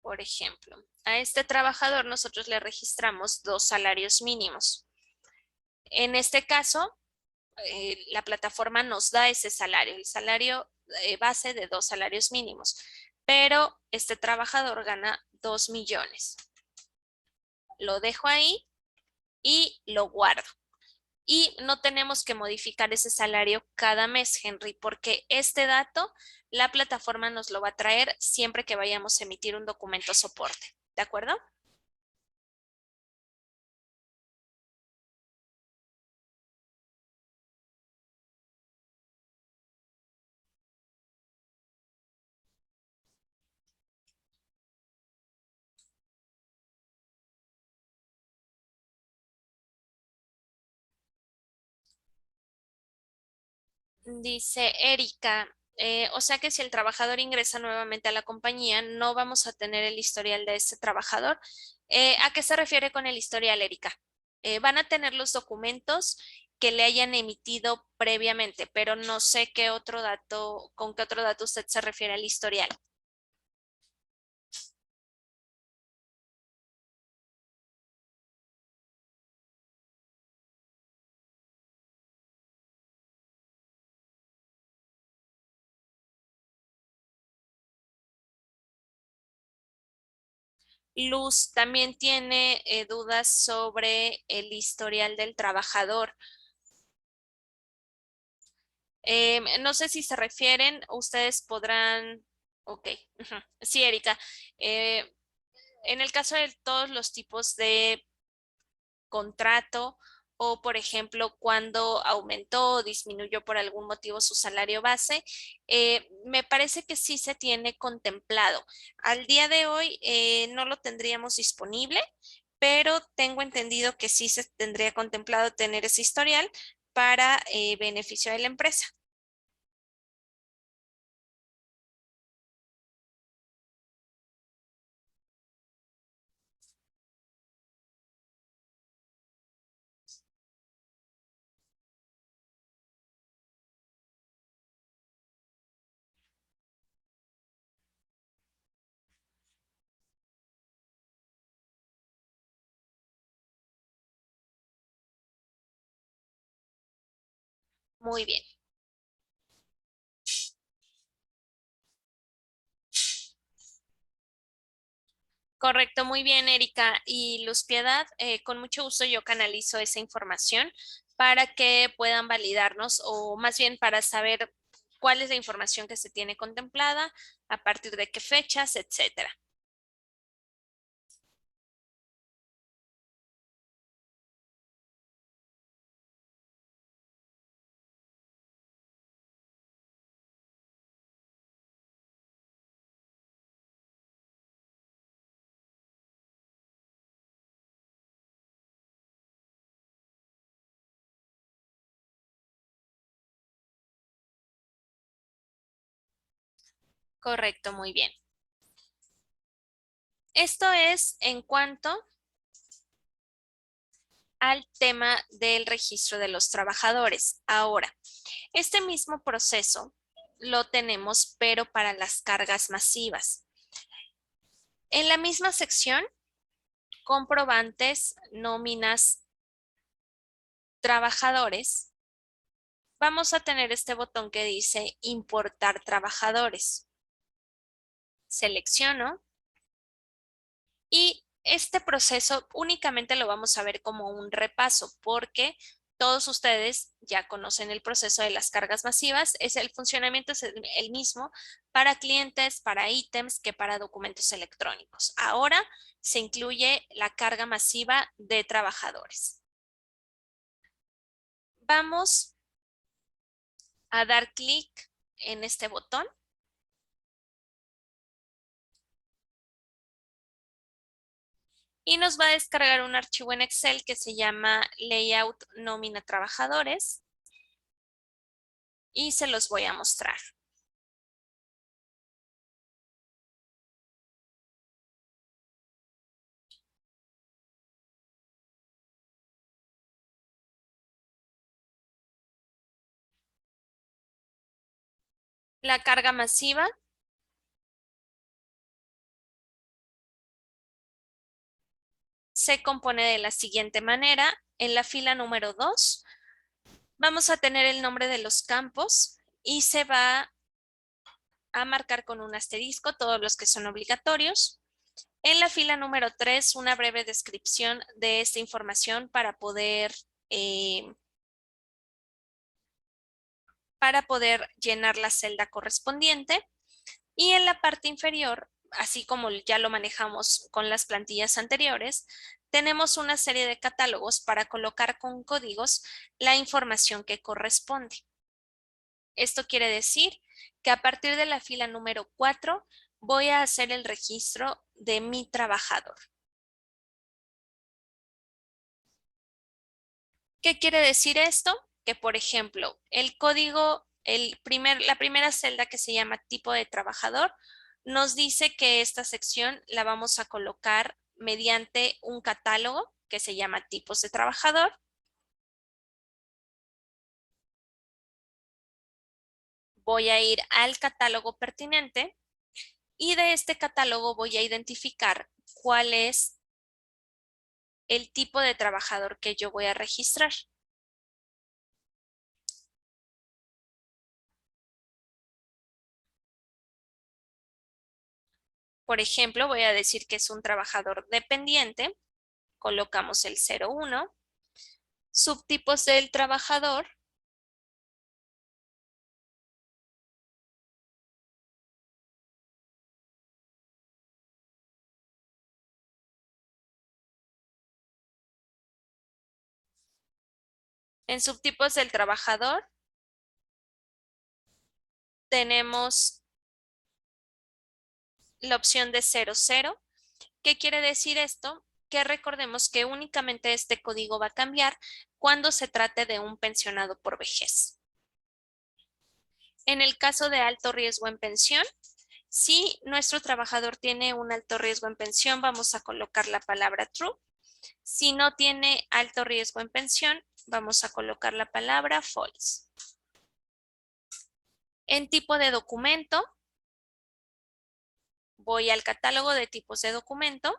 Por ejemplo, a este trabajador nosotros le registramos 2 salarios mínimos. En este caso, la plataforma nos da ese salario, el salario base de 2 salarios mínimos, pero este trabajador gana 2 millones. Lo dejo ahí y lo guardo. Y no tenemos que modificar ese salario cada mes, Henry, porque este dato la plataforma nos lo va a traer siempre que vayamos a emitir un documento soporte. ¿De acuerdo? Dice Erika, o sea que si el trabajador ingresa nuevamente a la compañía, no vamos a tener el historial de ese trabajador. ¿A qué se refiere con el historial, Erika? Van a tener los documentos que le hayan emitido previamente, pero no sé qué otro dato, con qué otro dato usted se refiere al historial. Luz también tiene dudas sobre el historial del trabajador. No sé si se refieren, ustedes podrán, ok, ujú. Sí, Erika. Eh, en el caso de todos los tipos de contrato o, por ejemplo, cuando aumentó o disminuyó por algún motivo su salario base, me parece que sí se tiene contemplado. Al día de hoy no lo tendríamos disponible, pero tengo entendido que sí se tendría contemplado tener ese historial para beneficio de la empresa. Muy bien. Correcto, muy bien, Erika. Y Luz Piedad, con mucho gusto yo canalizo esa información para que puedan validarnos o más bien para saber cuál es la información que se tiene contemplada, a partir de qué fechas, etcétera. Correcto, muy bien. Esto es en cuanto al tema del registro de los trabajadores. Ahora, este mismo proceso lo tenemos, pero para las cargas masivas. En la misma sección, comprobantes, nóminas, trabajadores, vamos a tener este botón que dice importar trabajadores. Selecciono y este proceso únicamente lo vamos a ver como un repaso porque todos ustedes ya conocen el proceso de las cargas masivas. El funcionamiento es el mismo para clientes, para ítems que para documentos electrónicos. Ahora se incluye la carga masiva de trabajadores. Vamos a dar clic en este botón y nos va a descargar un archivo en Excel que se llama Layout Nómina Trabajadores y se los voy a mostrar. La carga masiva se compone de la siguiente manera. En la fila número 2 vamos a tener el nombre de los campos y se va a marcar con un asterisco todos los que son obligatorios. En la fila número 3, una breve descripción de esta información eh, para poder llenar la celda correspondiente. Y en la parte inferior, así como ya lo manejamos con las plantillas anteriores, tenemos una serie de catálogos para colocar con códigos la información que corresponde. Esto quiere decir que a partir de la fila número 4 voy a hacer el registro de mi trabajador. ¿Qué quiere decir esto? Que, por ejemplo, el código, la primera celda que se llama tipo de trabajador, nos dice que esta sección la vamos a colocar mediante un catálogo que se llama tipos de trabajador. Voy a ir al catálogo pertinente y de este catálogo voy a identificar cuál es el tipo de trabajador que yo voy a registrar. Por ejemplo, voy a decir que es un trabajador dependiente. Colocamos el 01. Subtipos del trabajador. En subtipos del trabajador tenemos la opción de 00. ¿Qué quiere decir esto? Que recordemos que únicamente este código va a cambiar cuando se trate de un pensionado por vejez. En el caso de alto riesgo en pensión, si nuestro trabajador tiene un alto riesgo en pensión, vamos a colocar la palabra true. Si no tiene alto riesgo en pensión, vamos a colocar la palabra false. En tipo de documento, voy al catálogo de tipos de documento.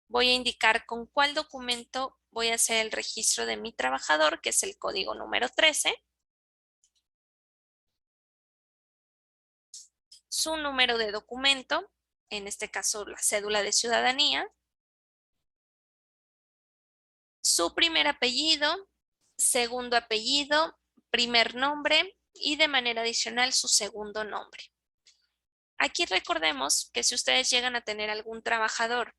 Voy a indicar con cuál documento voy a hacer el registro de mi trabajador, que es el código número 13. Su número de documento, en este caso la cédula de ciudadanía. Su primer apellido, segundo apellido, primer nombre y de manera adicional su segundo nombre. Aquí recordemos que si ustedes llegan a tener algún trabajador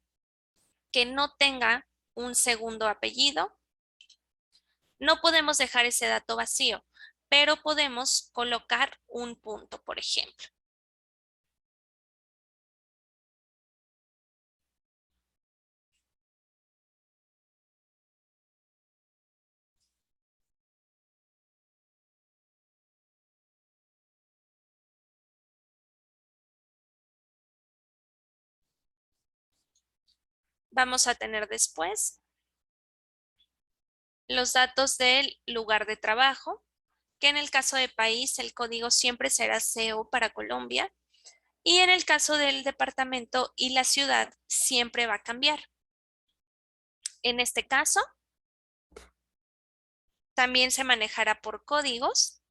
que no tenga un segundo apellido, no podemos dejar ese dato vacío, pero podemos colocar un punto, por ejemplo. Vamos a tener después los datos del lugar de trabajo, que en el caso de país el código siempre será CO para Colombia y en el caso del departamento y la ciudad siempre va a cambiar. En este caso, también se manejará por códigos.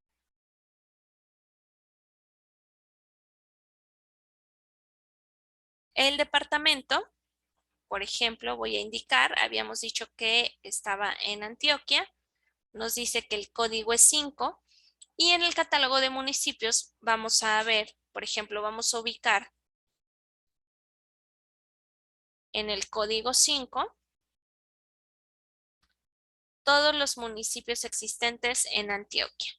El departamento, por ejemplo, voy a indicar, habíamos dicho que estaba en Antioquia, nos dice que el código es 5 y en el catálogo de municipios vamos a ver, por ejemplo, vamos a ubicar en el código 5 todos los municipios existentes en Antioquia.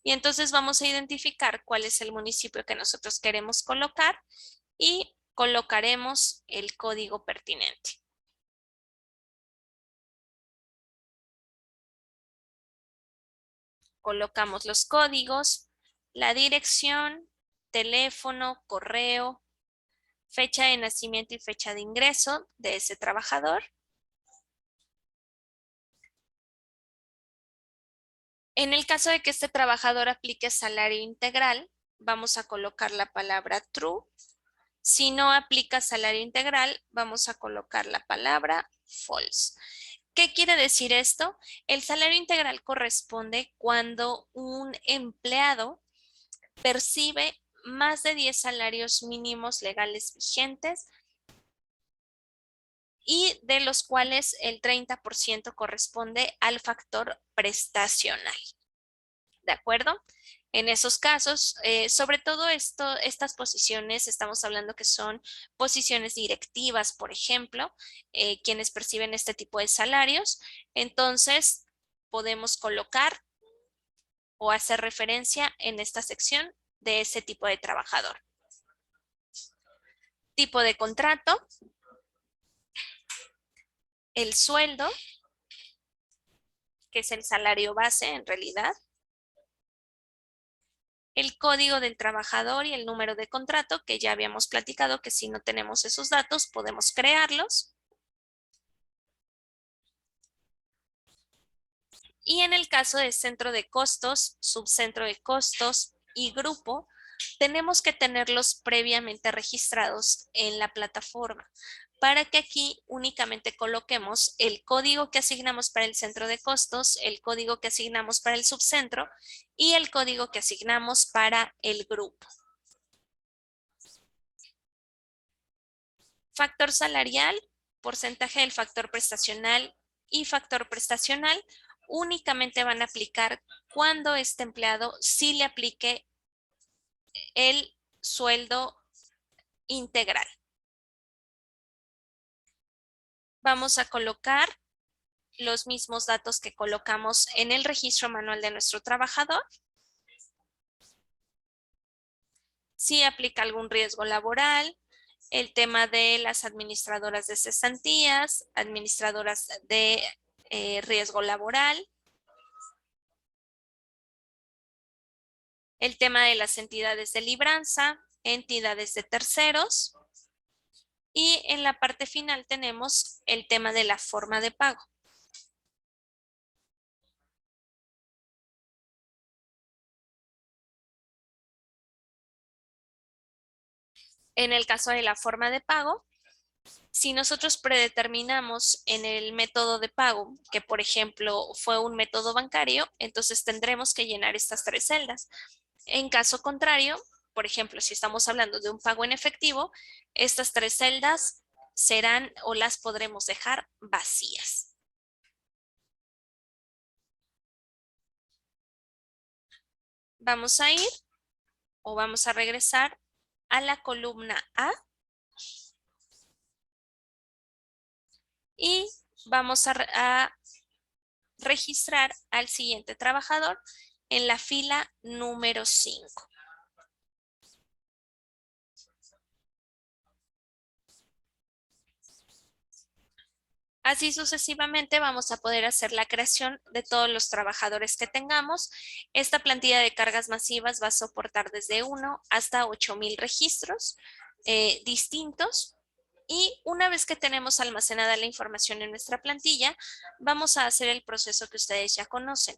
Y entonces vamos a identificar cuál es el municipio que nosotros queremos colocar y colocaremos el código pertinente. Colocamos los códigos, la dirección, teléfono, correo, fecha de nacimiento y fecha de ingreso de ese trabajador. En el caso de que este trabajador aplique salario integral, vamos a colocar la palabra true. Si no aplica salario integral, vamos a colocar la palabra false. ¿Qué quiere decir esto? El salario integral corresponde cuando un empleado percibe más de 10 salarios mínimos legales vigentes y de los cuales el 30% corresponde al factor prestacional. ¿De acuerdo? En esos casos, sobre todo estas posiciones, estamos hablando que son posiciones directivas, por ejemplo, quienes perciben este tipo de salarios. Entonces, podemos colocar o hacer referencia en esta sección de ese tipo de trabajador. Tipo de contrato, el sueldo, que es el salario base en realidad, el código del trabajador y el número de contrato, que ya habíamos platicado que si no tenemos esos datos podemos crearlos. Y en el caso de centro de costos, subcentro de costos y grupo, tenemos que tenerlos previamente registrados en la plataforma para que aquí únicamente coloquemos el código que asignamos para el centro de costos, el código que asignamos para el subcentro y el código que asignamos para el grupo. Factor salarial, porcentaje del factor prestacional y factor prestacional únicamente van a aplicar cuando este empleado sí le aplique el sueldo integral. Vamos a colocar los mismos datos que colocamos en el registro manual de nuestro trabajador. Si aplica algún riesgo laboral, el tema de las administradoras de cesantías, administradoras de riesgo laboral, el tema de las entidades de libranza, entidades de terceros y en la parte final tenemos el tema de la forma de pago. En el caso de la forma de pago, si nosotros predeterminamos en el método de pago, que por ejemplo fue un método bancario, entonces tendremos que llenar estas 3 celdas. En caso contrario, por ejemplo, si estamos hablando de un pago en efectivo, estas 3 celdas serán o las podremos dejar vacías. Vamos a ir o vamos a regresar a la columna A y vamos a registrar al siguiente trabajador en la fila número 5. Así sucesivamente vamos a poder hacer la creación de todos los trabajadores que tengamos. Esta plantilla de cargas masivas va a soportar desde 1 hasta 8,000 registros distintos. Y una vez que tenemos almacenada la información en nuestra plantilla, vamos a hacer el proceso que ustedes ya conocen.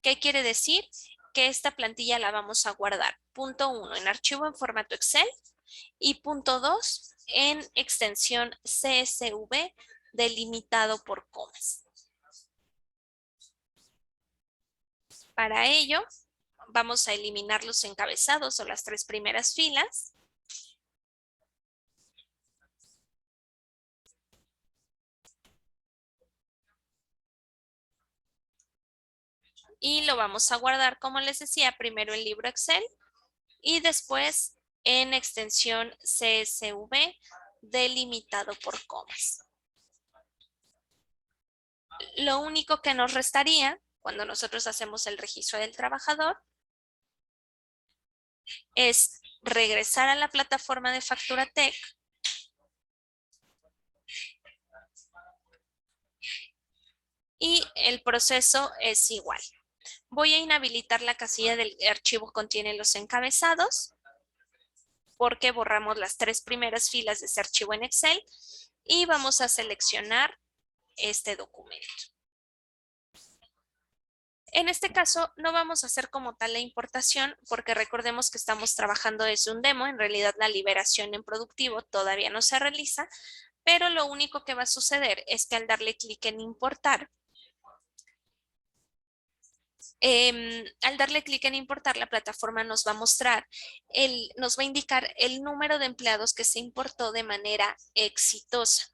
¿Qué quiere decir? Que esta plantilla la vamos a guardar. Punto 1 en archivo en formato Excel y punto 2 en extensión CSV delimitado por comas. Para ello, vamos a eliminar los encabezados o las 3 primeras filas. Y lo vamos a guardar, como les decía, primero en libro Excel y después en extensión CSV delimitado por comas. Lo único que nos restaría cuando nosotros hacemos el registro del trabajador es regresar a la plataforma de FacturaTech y el proceso es igual. Voy a inhabilitar la casilla del archivo contiene los encabezados porque borramos las 3 primeras filas de ese archivo en Excel y vamos a seleccionar este documento. En este caso, no vamos a hacer como tal la importación porque recordemos que estamos trabajando desde un demo. En realidad, la liberación en productivo todavía no se realiza, pero lo único que va a suceder es que al darle clic en importar, al darle clic en importar, la plataforma nos va a mostrar, nos va a indicar el número de empleados que se importó de manera exitosa.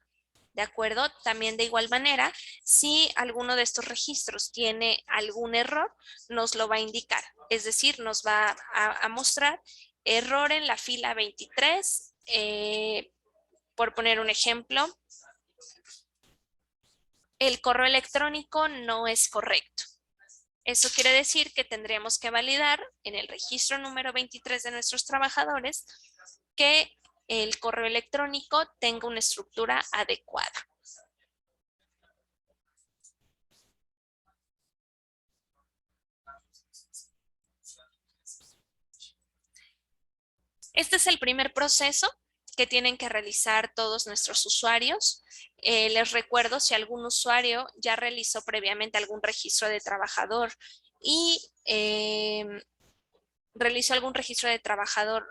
¿De acuerdo? También de igual manera, si alguno de estos registros tiene algún error, nos lo va a indicar. Es decir, nos va a mostrar error en la fila 23. Por poner un ejemplo, el correo electrónico no es correcto. Eso quiere decir que tendríamos que validar en el registro número 23 de nuestros trabajadores que el correo electrónico tenga una estructura adecuada. Este es el primer proceso que tienen que realizar todos nuestros usuarios. Les recuerdo, si algún usuario ya realizó previamente algún registro de trabajador y realizó algún registro de trabajador,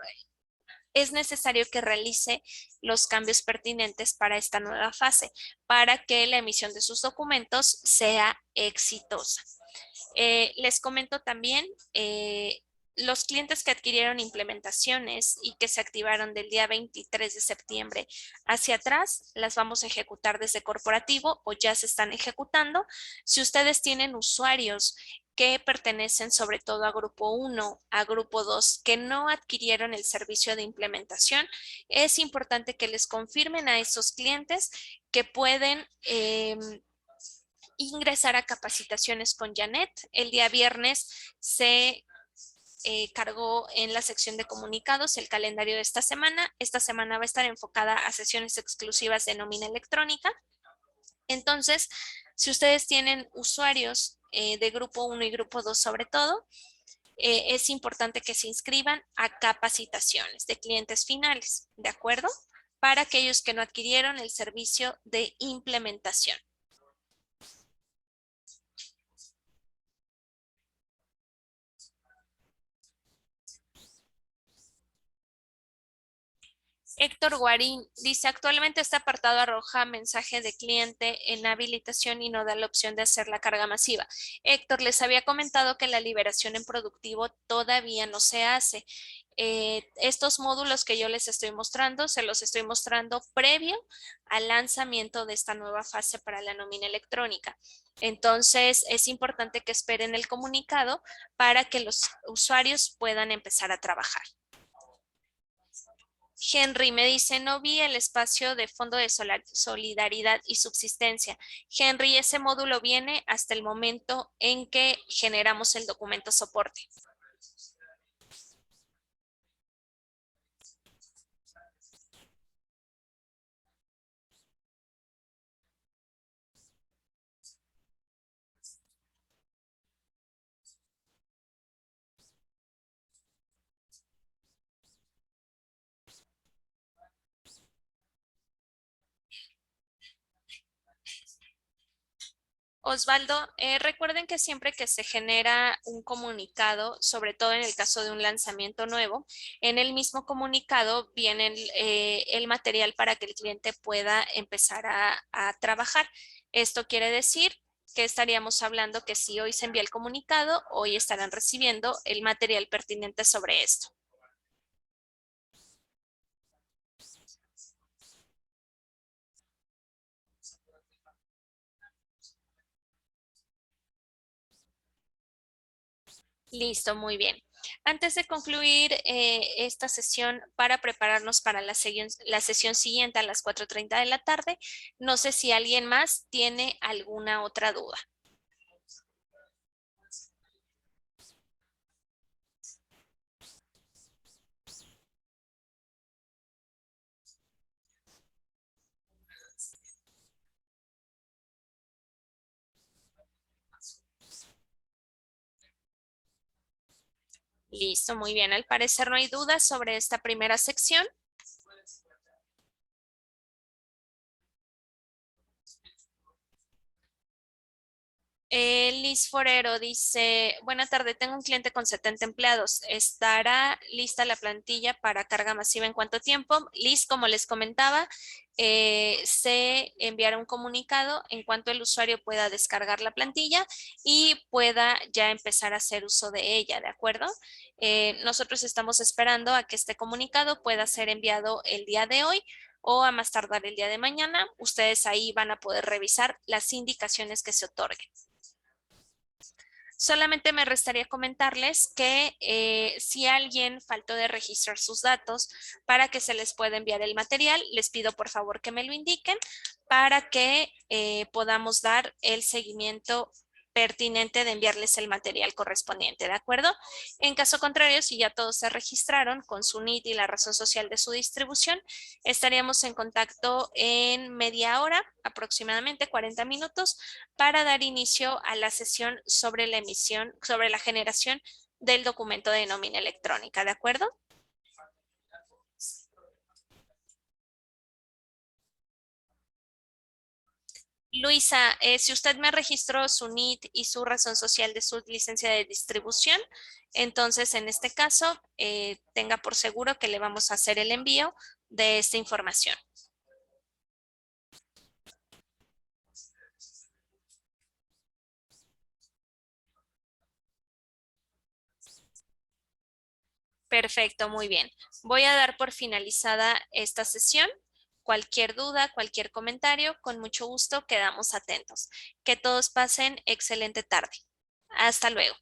es necesario que realice los cambios pertinentes para esta nueva fase, para que la emisión de sus documentos sea exitosa. Les comento también, los clientes que adquirieron implementaciones y que se activaron del día 23 de septiembre hacia atrás, las vamos a ejecutar desde corporativo o ya se están ejecutando. Si ustedes tienen usuarios que pertenecen sobre todo a grupo 1, a grupo 2, que no adquirieron el servicio de implementación, es importante que les confirmen a esos clientes que pueden ingresar a capacitaciones con Janet. El día viernes se cargó en la sección de comunicados el calendario de esta semana. Esta semana va a estar enfocada a sesiones exclusivas de nómina electrónica. Entonces, si ustedes tienen usuarios de grupo 1 y grupo 2 sobre todo, es importante que se inscriban a capacitaciones de clientes finales, ¿de acuerdo? Para aquellos que no adquirieron el servicio de implementación. Héctor Guarín dice, actualmente este apartado arroja mensaje de cliente en habilitación y no da la opción de hacer la carga masiva. Héctor, les había comentado que la liberación en productivo todavía no se hace. Estos módulos que yo les estoy mostrando, se los estoy mostrando previo al lanzamiento de esta nueva fase para la nómina electrónica. Entonces, es importante que esperen el comunicado para que los usuarios puedan empezar a trabajar. Henry me dice, no vi el espacio de Fondo de Solidaridad y Subsistencia. Henry, ese módulo viene hasta el momento en que generamos el documento soporte. Osvaldo, recuerden que siempre que se genera un comunicado, sobre todo en el caso de un lanzamiento nuevo, en el mismo comunicado viene el material para que el cliente pueda empezar a trabajar. Esto quiere decir que estaríamos hablando que si hoy se envía el comunicado, hoy estarán recibiendo el material pertinente sobre esto. Listo, muy bien. Antes de concluir esta sesión para prepararnos para la sesión siguiente a las 4:30 de la tarde, no sé si alguien más tiene alguna otra duda. Listo, muy bien. Al parecer no hay dudas sobre esta primera sección. Liz Forero dice, buena tarde, tengo un cliente con 70 empleados. ¿Estará lista la plantilla para carga masiva en cuánto tiempo? Liz, como les comentaba, se enviará un comunicado en cuanto el usuario pueda descargar la plantilla y pueda ya empezar a hacer uso de ella, ¿de acuerdo? Nosotros estamos esperando a que este comunicado pueda ser enviado el día de hoy o a más tardar el día de mañana. Ustedes ahí van a poder revisar las indicaciones que se otorguen. Solamente me restaría comentarles que si alguien faltó de registrar sus datos para que se les pueda enviar el material, les pido por favor que me lo indiquen para que podamos dar el seguimiento pertinente de enviarles el material correspondiente, ¿de acuerdo? En caso contrario, si ya todos se registraron con su NIT y la razón social de su distribución, estaríamos en contacto en media hora, aproximadamente 40 minutos, para dar inicio a la sesión sobre la emisión, sobre la generación del documento de nómina electrónica, ¿de acuerdo? Luisa, si usted me registró su NIT y su razón social de su licencia de distribución, entonces en este caso tenga por seguro que le vamos a hacer el envío de esta información. Perfecto, muy bien. Voy a dar por finalizada esta sesión. Cualquier duda, cualquier comentario, con mucho gusto quedamos atentos. Que todos pasen excelente tarde. Hasta luego.